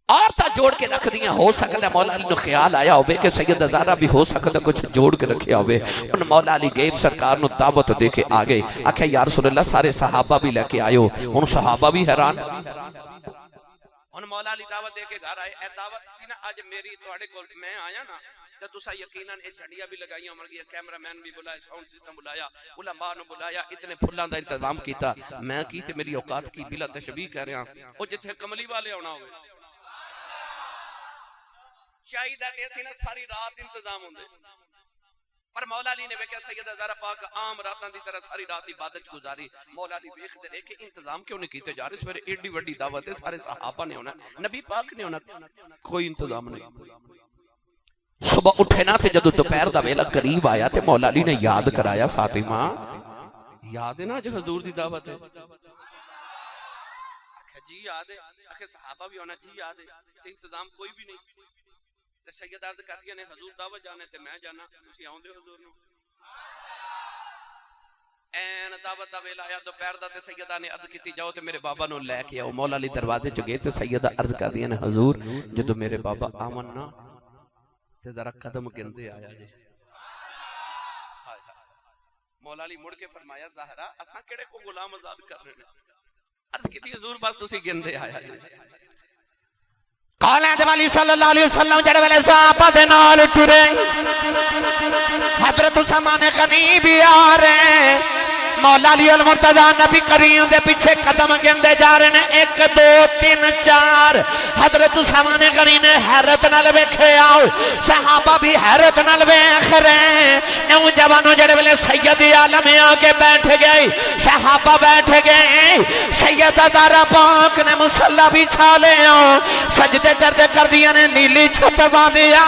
Speaker 1: عورتہ جوڑ کے رکھ دیا ہو سکتا ہے مولا علی نے خیال آیا ہوئے کہ سیدہ زہرہ بھی ہو سکتا ہے کچھ جوڑ کے رکھیا ہوئے ان مولا علی گئے سرکار نے دعوت دے کے آگئے آکھا یا رسول اللہ سارے صحابہ بھی لے کے آئے ہو ان صحابہ بھی حیران ان مولا علی دعوت دے کے گھر آئے اے دعوت سی نا آج میری توڑے کو میں آیا نا تو تسا یقیناً ایک جھڑیاں بھی لگائیاں مر گیا کیمرہ مین بھی بلایا ساؤنڈ سسٹم بلایا علماء نے بلایا اتنے پھلاں دا انتظام کیتا میں کی تے میری اوقات کی بلا تشبیہ کہہ رہا او جتھے کملی والے ہونا ہوئے چاہیدہ کیسی نا ساری رات انتظام ہوں دے پر مولا علی نے کہا سیدہ زہرا پاک عام راتاں دی طرح ساری رات عبادت گزاری مولا علی بیخ دے کہ انتظام کیوں نہیں کیتے جا رہے اس پر ایڈی وڈی دعوت ہے سارے صحابہ نے ہونا نبی پاک نے ہونا کوئی انتظام نہیں صبح اٹھے نا تے جدو دوپہر دا ویلا قریب آیا تے مولا علی نے یاد کرایا فاطمہ یاد ہے نا جو حضور دی دعوت ہے جی یاد ہے اکھے صحابہ بھی ہونا جی یاد ہے تے انتظام کوئی بھی نہیں تے سید عرض کر دیا نے حضور دعوت جانے تے میں جانا تسی آؤندے حضور نو این دعوت دا ویلا آیا دوپہر دا تے سیدہ نے عرض کیتی جاؤ تے میرے بابا نو لے کے آؤ مولا علی دروازے چ گئے تے سیدہ عرض کر دیا نے حضور جدو میرے بابا آمن نا تے ذرا قدم گندے آیا جی مولا علی مڑ کے فرمایا زہرا اساں کیڑے کو غلام آزاد کر رہے ہیں عرض کیتی حضور بس تسی گندے آیا جی قال اعظم علی صلی اللہ علیہ وسلم جڑے والے صحابہ دے نال ٹرے حضرت سامان غنی بھی آ رہے مولا علی المرتضی نبی کریم دے پیچھے قدم گندے جا رہے ہیں 1 2 3 4 حضرت سامان غنی نے حیرت نال ویکھے آؤ صحابہ بھی حیرت نال ویکھ رہے نوجوانوں جڑے والے سید عالم آ کے بیٹھ گئے صحابہ بیٹھ گئے سیدہ زہرا پاک نے مصلی بچھا لیا سجدے کرتے کر دیا نے نیلی چھت باندھیا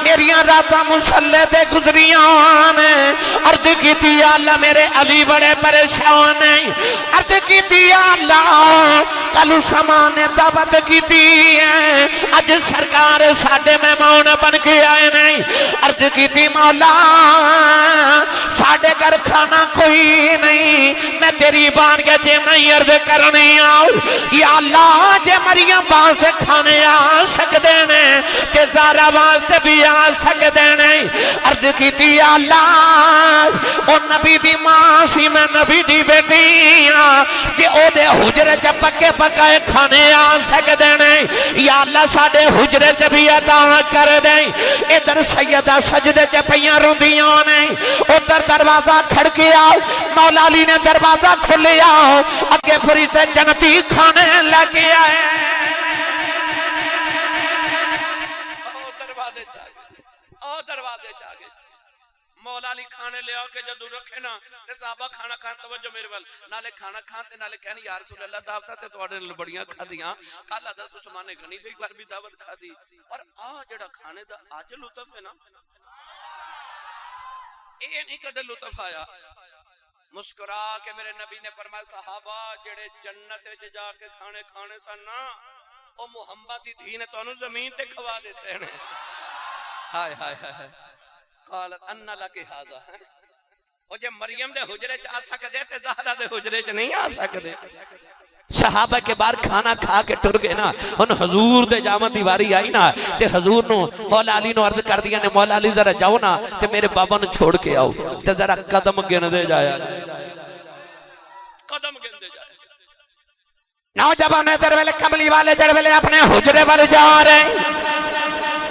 Speaker 1: میریاں راتاں مصلی تے گزریاں نے عرض کیتی اللہ میرے علی بڑے پریشان ہیں عرض کیتی اللہ کل سامان دعوت کیتی ہے اج سرکار ساڈے مہمان بن کے آئے نہیں عرض کیتی مولا ساڈے گھر کھانا کوئی نہیں میں تیری بان کے جے میں عرض کرنی آؤں یا اللہ جے مریم واسطے کھانے آ سکتے ہیں کہ زہرا واسطے بھی آ سکتے ہیں عرض کیتی یا اللہ او نبی دی ماں سی میں نبی دی بیٹی ہاں کہ او دے حجرے چ پکے پکائے کھانے آ سکتے ہیں یا اللہ ساڈے حجرے چ بھی عطا کر دیں ادھر سیدہ سجدے چ پیاں روندیاں نے ادھر دروازہ کھڑکیا مولا علی نے دروازہ کھلیا اگے فرشتے جنتی کھانے لگے آئے دروازے چاہے مولا علی کھانے لے آؤ کہ جدو رکھے نا تے صحابہ کھانا کھان توجہ میرے وال نالے کھانا کھان تے نالے کہنی یا رسول اللہ دعوت تے تواڈے نال بڑیاں کھادیاں کل حضرت عثمان غنی دی ایک بار بھی دعوت کھادی اور جڑا کھانے دا اج لطف ہے نا اے نہیں کدے لطف آیا مسکرا کے میرے نبی نے فرمایا صحابہ جڑے جنت وچ جا کے کھانے کھانے سن نا او محمد دی دھی نے تانوں زمین تے کھوا دیتے ہیں ہائے ہائے ہائے قالت ان لکی ھذا او جے مریم دے حجرے چ آ سکدے تے زہرا دے حجرے چ نہیں آ سکدے صحابہ کے بار کھانا کھا کے ٹر گئے نا ان حضور دے جامن دی واری آئی نا تے حضور نو مولا علی نو عرض کر دیا نے مولا علی ذرا جاؤ نا تے میرے بابا نو چھوڑ کے آؤ تے ذرا قدم گن دے جایا
Speaker 2: نوجوان ادھر ویلے کملی والے جڑ ویلے اپنے حجرے پر جا رہے ہیں،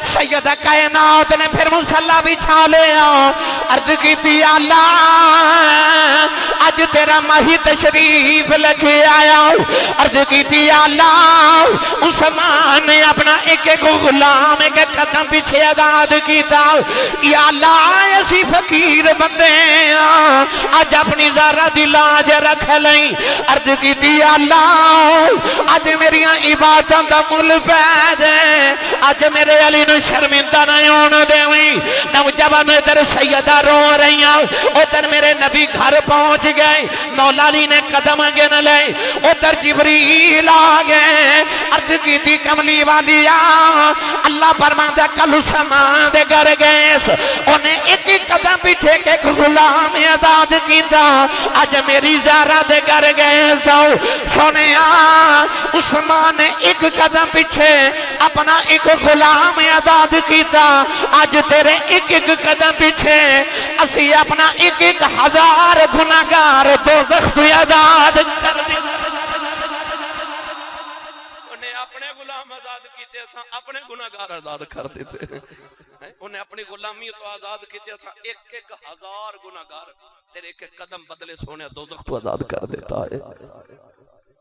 Speaker 2: سیدہ کائنات نے پھر مصلی بچھا لیا، عرض کی تھی اللہ آج تیرا ماہی تشریف لکھے آیا، عرض کی تھی اللہ عثمان نے اپنا ایک ایک غلام ایک ایک قدم پیچھے آزاد کیتا، یا اللہ ایسی فقیر بندے آج اپنی ذرہ دلاج رکھ لیں، عرض کی تھی اللہ آج میری عبادتوں دا مل پید ہے، آج میرے علی نو شرمندہ نہ ہونے دیویں، نوجوان ادھر سیدہ رو رہی ہیں، ادھر میرے نبی گھر پہنچ گئے، مولا علی نے قدم گن لے، ادھر جبریل آگئے، عرض کی تھی کملی والیا اللہ فرماتا کل عثمان دے گھر گئے، انہیں ایک ایک قدم پیچھے کے غلام آزاد کیتا، آج میری زہرہ دے گھر گئے سونے عثمان نے ایک قدم پیچھے اپنا ایک غلام آزاد کیتا، آج تیرے ایک ایک قدم پیچھے اسی اپنا ایک ایک ہزار گناہگار دوزخ تو آزاد کر دی۔ انہیں اپنے غلام آزاد کیتے اساں اپنے گناہگار آزاد کر دیتے ہیں، انہیں اپنی غلامی تو آزاد کیتے اساں ایک ایک ہزار گناہگار تیرے ایک ایک قدم بدلے سونے دوزخ تو آزاد کر دیتا ہے۔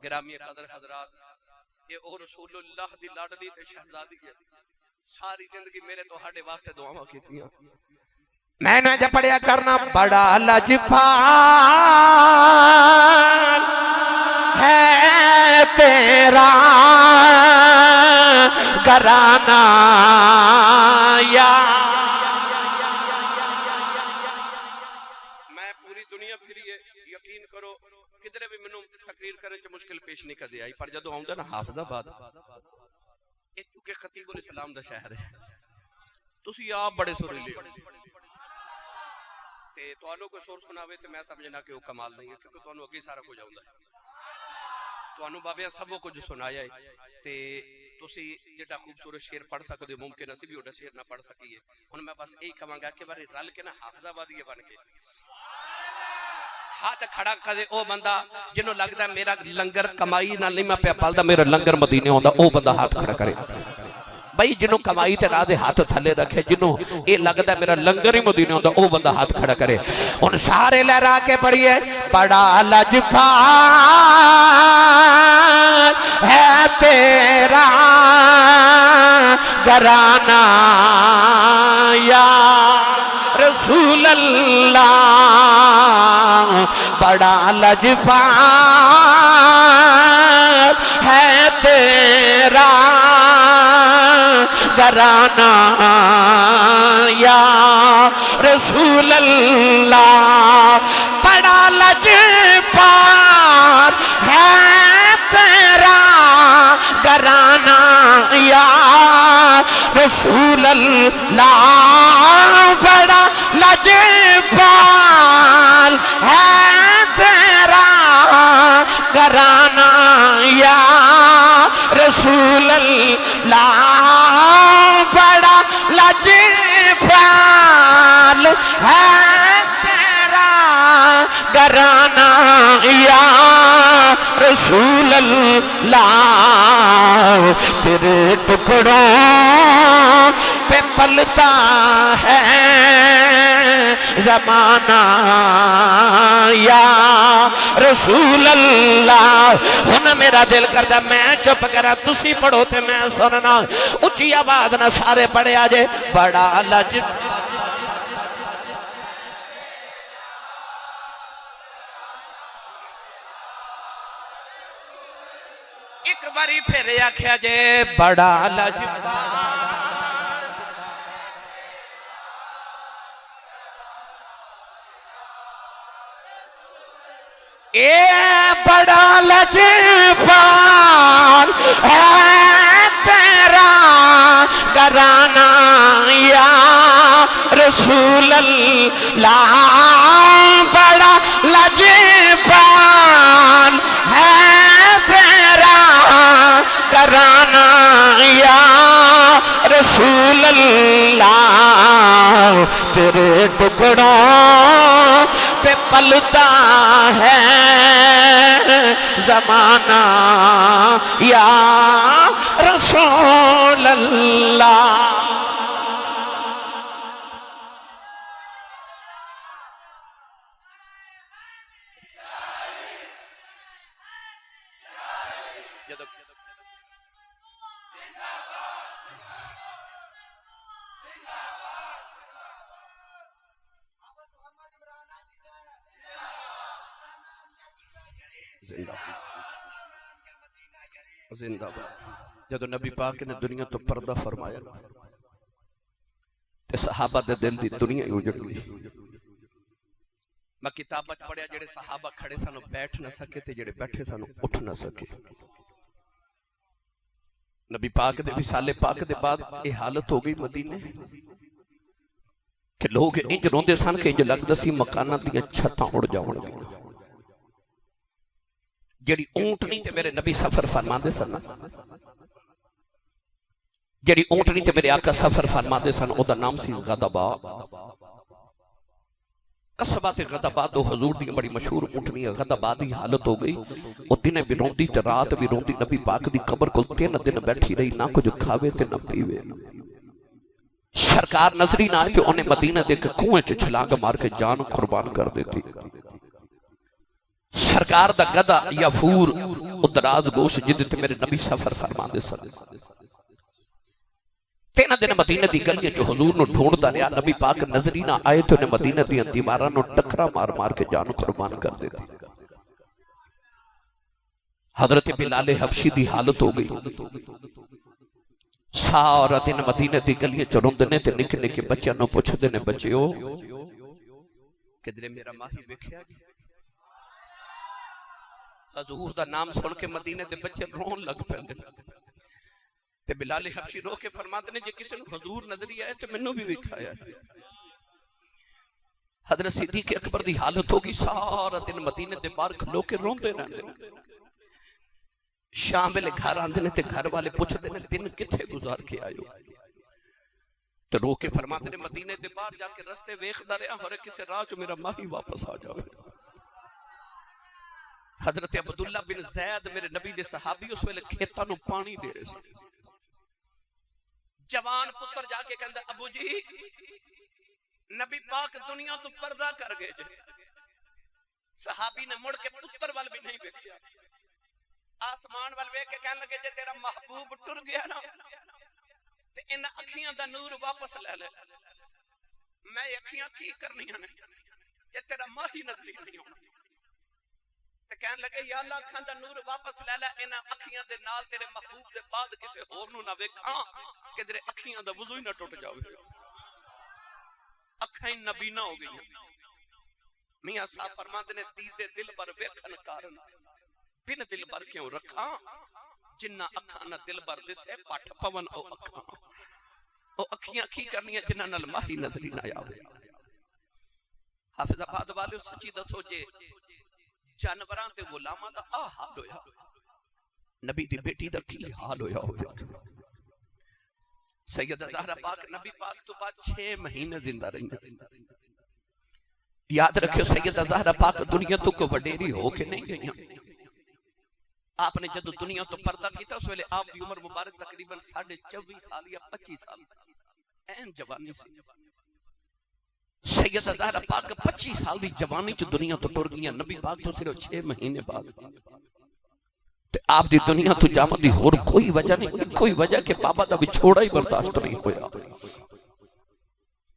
Speaker 2: گرامی قدر حضرات، یہ او رسول اللہ دی لاڈلی تے شہزادی ہے، ساری زندگی میرے تو ہاڑے واسطے دعاواں کیتی ہیں، میں نے جب پڑھیا کرنا بڑا لجپال ہے تیرا گھرانہ یا میں پوری دنیا پھری ہے، یقین کرو کدھرے بھی منوں تقریر کرنے چ مشکل پیش نہیں کر دیا پر جدو آؤں نا حافظ آباد یہ چونکہ خطیب الاسلام دا شہر ہے تسی آپ بڑے سریلے ہو تے توانوں کو سور سناوے تے میں سمجھنا کہ وہ کمال نہیں ہے کیونکہ توانوں اگے سارا کو جاؤں ہے توانوں بابیاں سبوں کو جو سنایا ہے تے تسی جڑا خوبصورت شعر پڑھ سکتے ہو ممکن اسی بھی اوڈا شعر نہ پڑھ سکیے ہن میں بس یہی کہاں گا کہ بارے رل کے نا حافظ آبادی بن کے ہاتھ کھڑا کرے او بندہ جنہوں لگتا ہے میرا لنگر کمائی نہ نہیں میں پہ پالدا میرا لنگر مدینے ہوندا او بندہ ہاتھ کھڑا کرے بھائی جنہوں کمائی تے نہ دے ہاتھ تھلے رکھے جنہوں اے لگتا ہے میرا لنگر ہی مدینے ہوندا او بندہ ہاتھ کھڑا کرے ان سارے لہرا کے پڑھیے بڑا لجپال ہے تیرا گھرانہ یا رسول اللہ بڑا لجپال ہے تیرا گھرانہ یا رسول اللہ بڑا لجپال ہے تیرا گھرانہ یا رسول اللہ بڑا لجپال ہے تیرا گھرانہ یا رسول اللہ بڑا لجپال ہے تیرا گھرانہ یا رسول اللہ تیرے ٹکڑوں پہ پلتا ہے زمانہ یا رسول اللہ ہن میرا دل کرتا میں چپ کرا تسی پڑھو تے میں سننا اچھی آواز نہ سارے پڑھے آجے بڑا لجپال ایک باری پھر آکھیا جے بڑا لجپال اے بڑا لجپال ہے تیرا گھرانہ یا رسول اللہ بڑا لجپال ہے تیرا گھرانہ یا رسول اللہ تیرے ٹکڑوں پہ پلتا ہے زمانہ یا رسول اللہ.
Speaker 1: زندہ باد. جدو نبی پاک نے دنیا تو پردہ فرمایا تے صحابہ دے دل دی دنیا ہی اجڑ گئی. میں کتاباں پڑھیا جڑے صحابہ کھڑے سانو بیٹھ نہ سکے تے جڑے بیٹھے سانو اٹھ نہ سکے. نبی پاک دے وصال پاک دے بعد یہ حالت ہو گئی مدینے کہ لوگ انج روندے سن کہ انج لگدا سی مکاناں دیاں چھتاں اڑ جاون گی. جڑی اونٹنی تے میرے نبی سفر فرماندے سن جڑی اونٹنی تے میرے آقا سفر فرماندے سن او دا نام سی غضبا. قصبہ تے غضبا دو حضور دی بڑی مشہور اونٹنی ہے. غضبا دی حالت ہو گئی او دن بھی روندی تے رات بھی روندی. نبی پاک دی قبر کول 3 دن بیٹھی رہی نہ کچھ کھاوے تے نہ پیوے. سرکار نظری نہ آئے تے انہیں مدینہ دے کے کنویں چ چھلانگ مار کے جان قربان کر دیتی. سرکار دا گدا یا فور ادراز گوش جدت میرے نبی سفر فرماندے سن. 3 دن مدینہ دی گلیاں جو حضور نو ڈھونڈدا رہیا. نبی پاک نظری نہ آئے تو انہیں مدینہ دی دیواراں نو ٹکرا مار مار کے جان قربان کر دیتی. حضرت بلال حبشی دی حالت ہو گئی. سارا دن مدینہ دی گلیاں چ روندے تے نکے نکے بچیاں نو پوچھدے نے بچیو کدھر میرا ماہی ویکھیا گیا. حضور دا نام سن کے مدینے دے بچے رون لگ پیندے تے بلال حبشی رو کے فرماتے نے جے کسی نو حضور نظری آئے تے مینوں بھی وکھایا. حضرت صدیق اکبر دی حالت ہوگی سارا دن مدینے دے باہر کھلو کے روندے رہندے. شام ویلے گھر آندے نے تے گھر والے پوچھدے نے دن کتھے گزار کے آئے ہو تے رو کے فرماتے نے مدینے دے باہر جا کے رستے ویکھدا رہیا ہر کسے راہ چ میرا ماہی واپس آ جاوے. حضرت عبداللہ بن زید میرے نبی دے صحابی اس ویلے کھیتاں نو پانی دے رہے سے. جوان پتر جا کے کہندا ابو جی نبی پاک دنیا تو پردہ کر گئے. صحابی نے مڑ کے پتر وال بھی نہیں ویکھیا. آسمان وال ویکھ کے کہن لگے جے تیرا محبوب ٹر گیا نا تے ان اکھیاں دا نور واپس لے لے. میں اکھیاں کی کرنیاں نے جے تیرا ماہی نظری نہیں ہونا. تے کہن لگے یا اللہ اکھاں دا نور واپس لے لے. انہاں اکھیاں دے نال تیرے محبوب دے بعد کسے ہور نو نہ ویکھاں کہ تیرے اکھیاں دا وضو ہی نہ ٹوٹ جاوے. اکھاں نبینا ہو گئی. میاں صاحب فرماندے نے دیدے دل بر ویکھن کارن بن دل بر کیوں رکھاں. جنہ اکھاں نہ دل بر دسے پٹھ پون او اکھاں. او اکھیاں کی کرنیاں جنہ نال ماہی نظری نہ آوے. حافظ آباد والے سچی دسو جے جانوراں تے غلاماں دا آ حال ہویا نبی دی بیٹی دا کی حال ہویا ہویا. سیدہ زہرا پاک نبی پاک تو بعد 6 مہینے زندہ رہی. یاد رکھو سیدہ زہرا پاک دنیا تو کو وڈیری ہو کے نہیں گئی. آپ نے جدو دنیا تو پردہ کیتا اس ویلے آپ دی عمر مبارک تقریباً 24.5 سال یا 25 سال این جوانی سی. سیدہ زہرا پاک 25 سال دی جوانی چ دنیا تو ٹر گئی. نبی پاک تو صرف 6 مہینے بعد تے آپ دی دنیا تو جامن دی ہور کوئی وجہ نہیں. کوئی وجہ کہ بابا دا بچھوڑا ہی برداشت نہیں ہویا.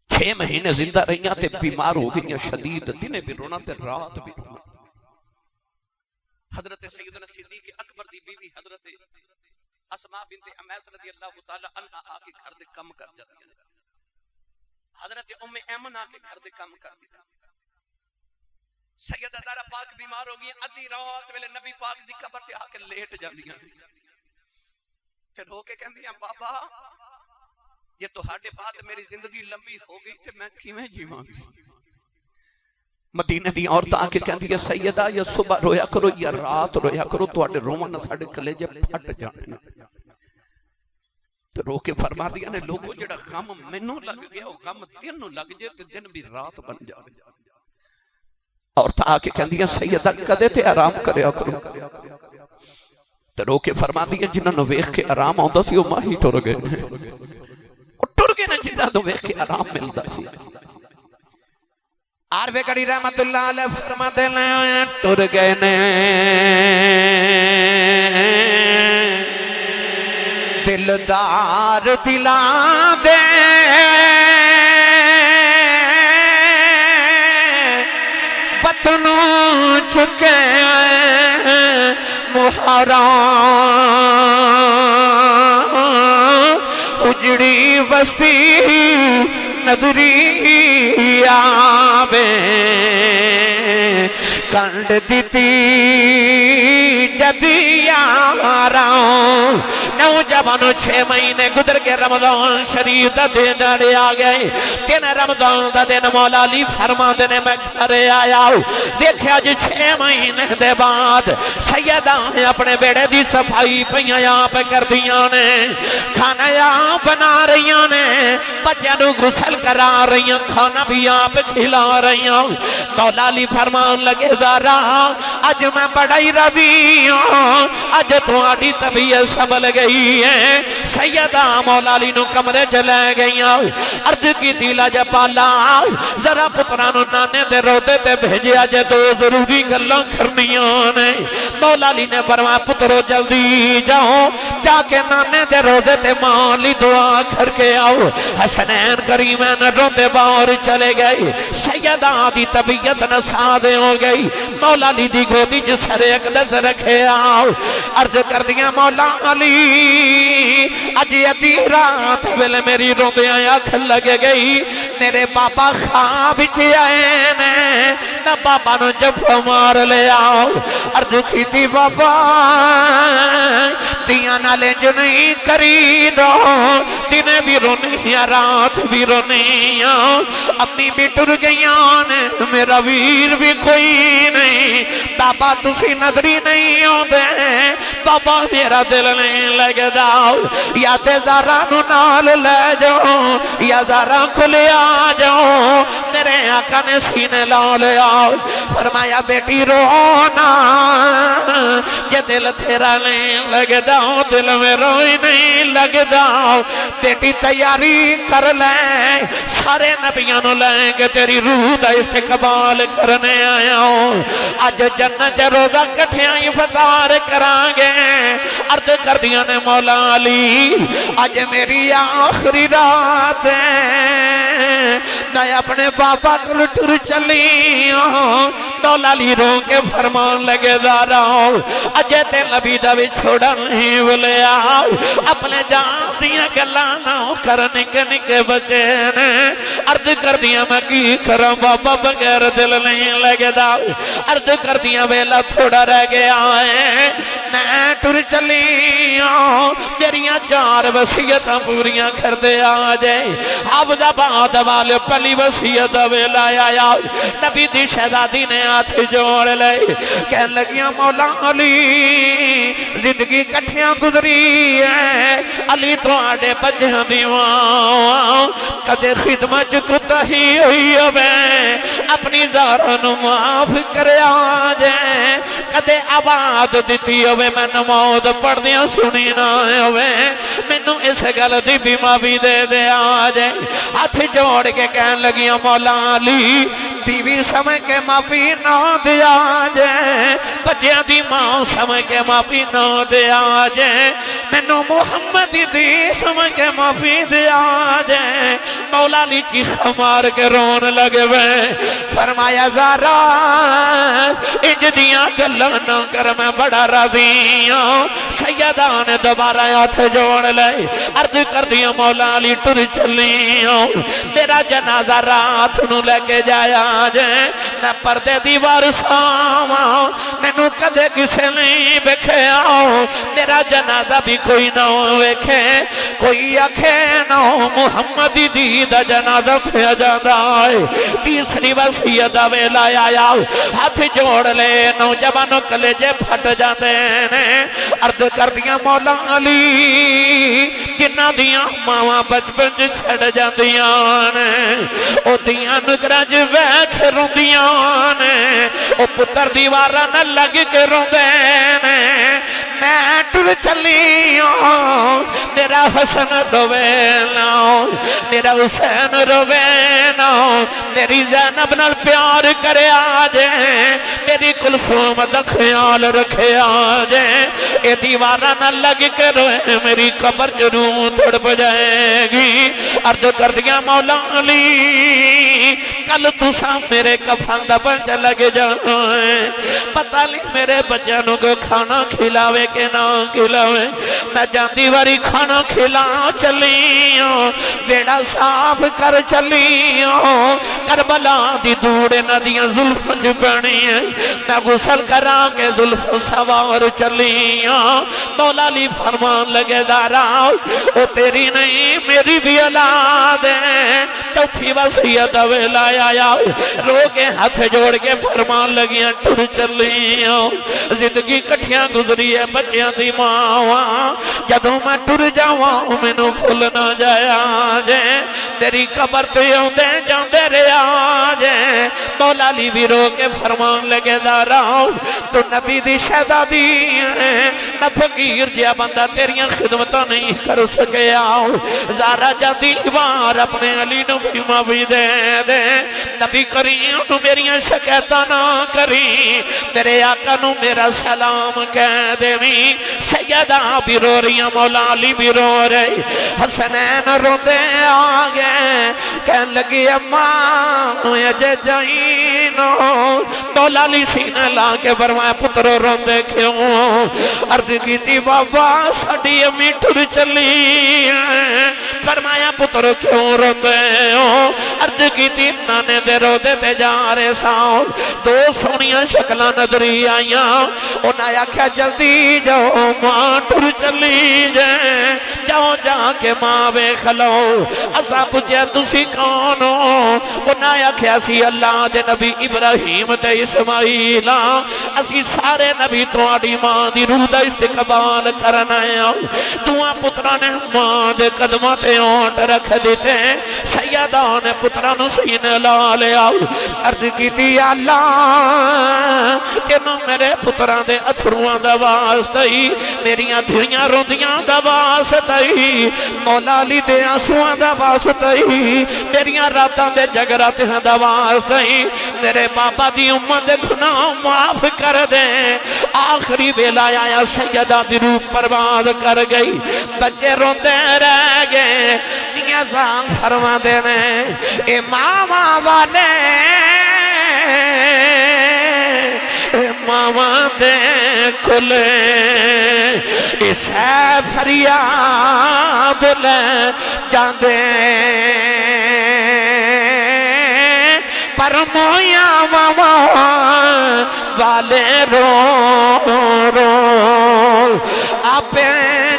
Speaker 1: 6 مہینے زندہ رہیاں تے بیمار ہو گئیاں شدید. دن بھی رونا تے رات بھی رونا. حضرت سیدنا صدیق اکبر دی بیوی حضرت اسماء بنت امیس رضی اللہ تعالی عنہ آ کے گھر دے کم کر جاتی ہیں. حضرت ام ایمن آ کے گھر دے کم کر دی. سیدہ زہرا پاک بیمار ہو گئی. ادھی رات ویلے نبی پاک دی قبر تے آ کے لیٹ جاندیاں. پھر ہو کے کہندیاں بابا یہ تہاڈے بعد میری زندگی لمبی ہو گئی تے میں کیویں جیواں گی. مدینہ دی عورت آ کے کہندی ہے سیدہ یا صبح رویا کرو یا رات رویا کرو تواڈے رومن ساڈے کلیجے پھٹ جانے. تو رو کے فرما دیا نے لوگوں جڑا غم مینوں لگ گیا وہ غم دن نوں لگ جائے تے دن بھی رات بن جائے.
Speaker 2: عورتاں آ کے کہندیاں سیدہ کدے تے آرام کریا کرو تے رو کے فرما دیاں جنہاں نو ویکھ کے آرام آوندا سی او ماہی ٹر گئے او ٹر گئے نے جنہاں نو ویکھ کے آرام ملدا سی عارف کڑی رحمت اللہ علیہ فرما دے لیں ٹر گئے نے دلدار دلا دے وطنوں چکے محرام اجڑی بستی نظری آبے کنڈ دیتی جدی آراؤں نوجوانوں 6 مہینے گزر کے رمضان شریف دا دن آڑے آگئے تین رمضان دا دن مولا علی فرما دینے میں گھرے آیا ہوں دیکھے آج 6 مہینے دے بعد سیدہ اپنے بیڑے دی صفائی پہیاں یہاں پہ کر دیاں نے کھانا یہاں بنا رہیاں نے بچیاں نو غسل کرا رہیاں کھانا بھی یہاں پہ کھلا رہیاں مولا علی فرمان لگے دارا آج میں بڑائی رضی ہوں آج تو آڑی طبیعت سنبھل گئی ہے سیدہ مولا علی نو کمرے چلے گئی عرض کی دیلا جا پالا ذرا پترانو نانے دے روتے تے بھیجے آج تو ضروری گلوں کرنیاں نے مولا علی نے فرمایا پترو جلدی جاؤ جا کے نانے دے روزے تے مالی دعا کر کے آؤ حسنین کریمین روتے باہر چلے گئی سیدہ دی طبیعت نسادے ہو گئی مولا علی دی گودی جسر ایک دس رکھے آؤ عرض کر دیا مولا علی اجی ادھی رات ویلے میری روندے آیا کھل لگے گئی میرے بابا خواب چی آئے نے نہ بابا نو جب مار لے آؤ عرض کی دی بابا دیا نہ لے جو نہیں کری دو دنے بھی رونی رات بھی رونی امی بھی ٹر گئیاں نے میرا ویر بھی کوئی نہیں بابا تسی نظری نہیں ہوں دے بابا میرا دل نہیں لگ داؤ یا تے زارا نو نال لے جاؤ یا زارا کو لے آ جاؤ میرے آقا نے سینے لاؤ لے آؤ فرمایا بیٹی رونا یہ دل تیرا نہیں لگ داؤ دل میں روئی نہیں لگ داؤ بیٹی تیاری کر لیں سارے نبیانو لیں کہ تیری روح دا استقبال کرنے آیا ہوں آج جنت روزہ کٹھیاں افطار کرانگے عرض کر دیا نے مولا علی آج میری آخری رات ہے میں اپنے بابا کو لٹر چلی ہوں مولا علی رو کے فرمان لگے دارا ہوں اجے تے نبی دا بھی چھوڑا نہیں بلے آؤ اپنے جان دیا گلانا کرنے کے نکے بچے نے عرض کر دیا میں کی کرم بابا بغیر دل نہیں لگے دا عرض کر دیا ویلا تھوڑا رہ گیا ہے میں ٹر چلی ہوں میریاں 4 وصیتاں پوریاں کر دے آجے حافظ آباد والے پہلی وصیت ویلا آیا نبی دی شہزادی نے ہاتھ جوڑ لے کہنے لگیاں مولا علی زندگی کٹھیاں گزری ہے علی تو آڑے بچیاں دیوان کدے خدمت کتا ہی ہوئی ہوئے اپنی زارانو معاف کرے آجے کدے آباد دیتی ہوئے میں نماز پڑھ دیا سنی نہ ہوئے میں نو اس غلطی بھی معافی دے دے آجے ہاتھ جوڑ کے کہنے لگیاں مولا علی بیوی سمجھ کے معافی نہ دیا جائے بچیاں دی ماں سمجھ کے معافی نہ دیا جائے میں نو محمد دی سمجھ کے معافی دیا جائے مولا علی چیخ مار کے رون لگے وے فرمایا زارا انج دیاں گلاں نہ کر میں بڑا راضی ہوں سیدہ نے دوبارہ ہاتھ جوڑ لے عرض کر دیا مولا علی ٹر چلی ہوں میرا جنازہ رات نو لے کے جایا جائے میں پردے دیوار ساما میں نو کدے کسے نہیں بکھے آؤ میرا جنازہ بھی کوئی نہ ویکھے کوئی آکھے نہ محمدی دید جنازہ کھیا جاندہ ہے تیسری وصیت ویلا آیا ہاتھ جوڑ لے نوجوانوں کلیجے پھٹ جاندے ہیں عرض کر دیا مولا علی جنہ دیاں ماما بچپن چھڑ جاندیاں او دیاں نگرج ویکھ روندیاں او پتر دیواراں نال لگ کے روندے نے میں ٹر چلی میرا حسن روے نا میرا حسین روے نا میری زینب نال پیار کرے آجے میری کلثوم دا خیال رکھے آجے اے دیواراں نال لگ کے روے میری قبر ضرور تڑپ جائے گی عرض کر دیا مولا علی کل تساں میرے کفن دا بنچ لگ جائیں پتہ نہیں میرے بچانوں کو کھانا کھلاوے کہ نہ کھلاوے میں جاندی واری کھانا کھلا چلیوں بیڑا صاف کر چلیوں کربلا دی دوڑے ندیاں ظلف جپنی ہیں میں غسل کرا کے ظلف سوار چلیوں مولا علی فرمان لگے دارا او تیری نہیں میری بھی اولاد ہے چوتھی وصیت ویلا آیا رو کے ہاتھ جوڑ کے فرمان لگیاں ٹر چلیوں زندگی کٹھیاں گزری ہے بچیاں دی ماں جدوں میں ٹر جاواں مینوں بھول نہ جایا جے تیری قبر تے اوندے جاندے رہیا جے مولا علی بھی رو کے فرمان لگے دارا تو نبی دی شہزادی ہے میں فقیر جیا بندہ تیریاں خدمتاں نہیں کر سکیا زارا جاندی بار اپنے علی نو بھی معافی دے دے نبی کریم نو میریاں شکایتاں نہ کری میرے آقا نو میرا سلام کہہ دے وی سیدہ بھی رو رہی مولا علی بھی رو رہی حسنین رو دے آگے کہن لگی اماں اجے جائینو مولا علی سینہ لا کے فرمایا پترو رو دے کیوں عرض کی تھی بابا ساڑی امی ٹر چلی فرمایا پترو کیوں رو دے عرض کی تھی نانے دے رو دے تے جا رہے ساؤ دو سونیاں شکلہ نظری آئیاں انہاں آکھیا جلدی جاؤ ماں ٹر چلی جائیں جاؤ جا کے ماں بے کھلو اسا پوچھیا تسی کون ہو انہاں آکھیا سی اللہ دے نبی ابراہیم تے اسماعیل اسی سارے نبی تواڈی ماں دی روح دا استقبال کرنا ہے دعا پتراں نے ماں دے قدماں تے اونٹ رکھ دیتے سیدہ نے پتراں نو سینے لا لیا عرض کیتی اللہ کہ نو میرے پتراں دے اتھرواں دا واسطہ ہی میریاں دھیاں روندیاں دا واسطہ ہی مولا علی دے آنسواں دا واسطہ ہی میریاں راتاں دے جگراتاں دا واسطہ ہی میرے بابا دی امت دے گناہ معاف کر دے آخری ویلا آیا سیدہ دی روح پرواد کر گئی بچے روندے رہ گئے میاں زام فرما دینے اے ماما والے اے ماما دے کھلے اس ہے فریاد لے جاندے پر مویا ماما والے رو رو آپ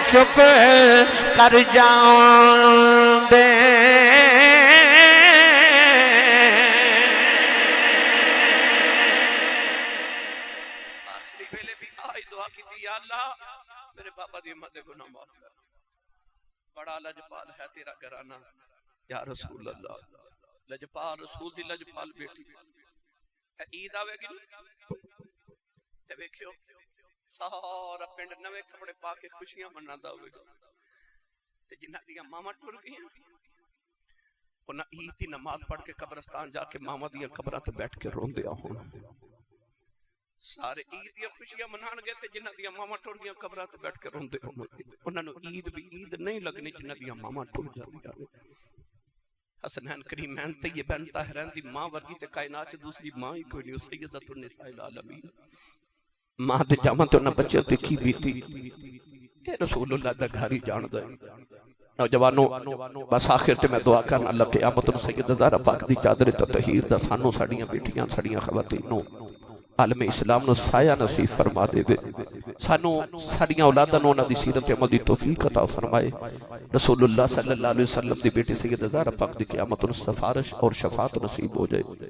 Speaker 2: چپ کر جاؤں دے آخری ویلے بھی آئی دعا کی تھی یا اللہ میرے بابا دی امت گناہ معاف کر بڑا لجپال ہے تیرا گھرانہ یا رسول اللہ لجپال رسول دی لجپال بیٹی عید آوے گی تے ویکھیو سارا پنڈ نوے کپڑے پا کے خوشیاں منادا ہوئے گا تے جنہاں دیاں ماما ٹر گئیاں انہاں عید دی نماز پڑھ کے قبرستان جا کے ماما دیاں قبراں تے بیٹھ کے روندے ہون سارے عید دیاں خوشیاں منان گئے تے جنہاں دیاں ماما ٹر گئیاں قبراں تے بیٹھ کے روندے ہون انہاں نو عید بھی عید نہیں لگنی جنہاں دیاں ماما ٹر جاندیاں حسنین کریمین طیبین طاہرین دی ماں ورگی تے کائنات دوسری ماں ہی کوئی نہیں سیدۃ النساء العالمین ماں دے جامن تے انہاں بچے تے کی بیتی اے رسول اللہ دا گھر ہی جان دے نوجوانوں بس آخر تے میں دعا کرنا اللہ قیامت نو سید زہرا پاک دی چادر تطہیر دا سانو ساڈیاں بیٹیاں ساڈیاں خواتینوں عالم اسلام نو سایہ نصیب فرما دے وے سانو ساڈیاں اولاداں نو انہاں دی سیرت عمل دی توفیق عطا فرمائے رسول اللہ صلی اللہ علیہ وسلم دی بیٹی سید زہرا پاک دی قیامت نو سفارش اور شفاعت نصیب ہو جائے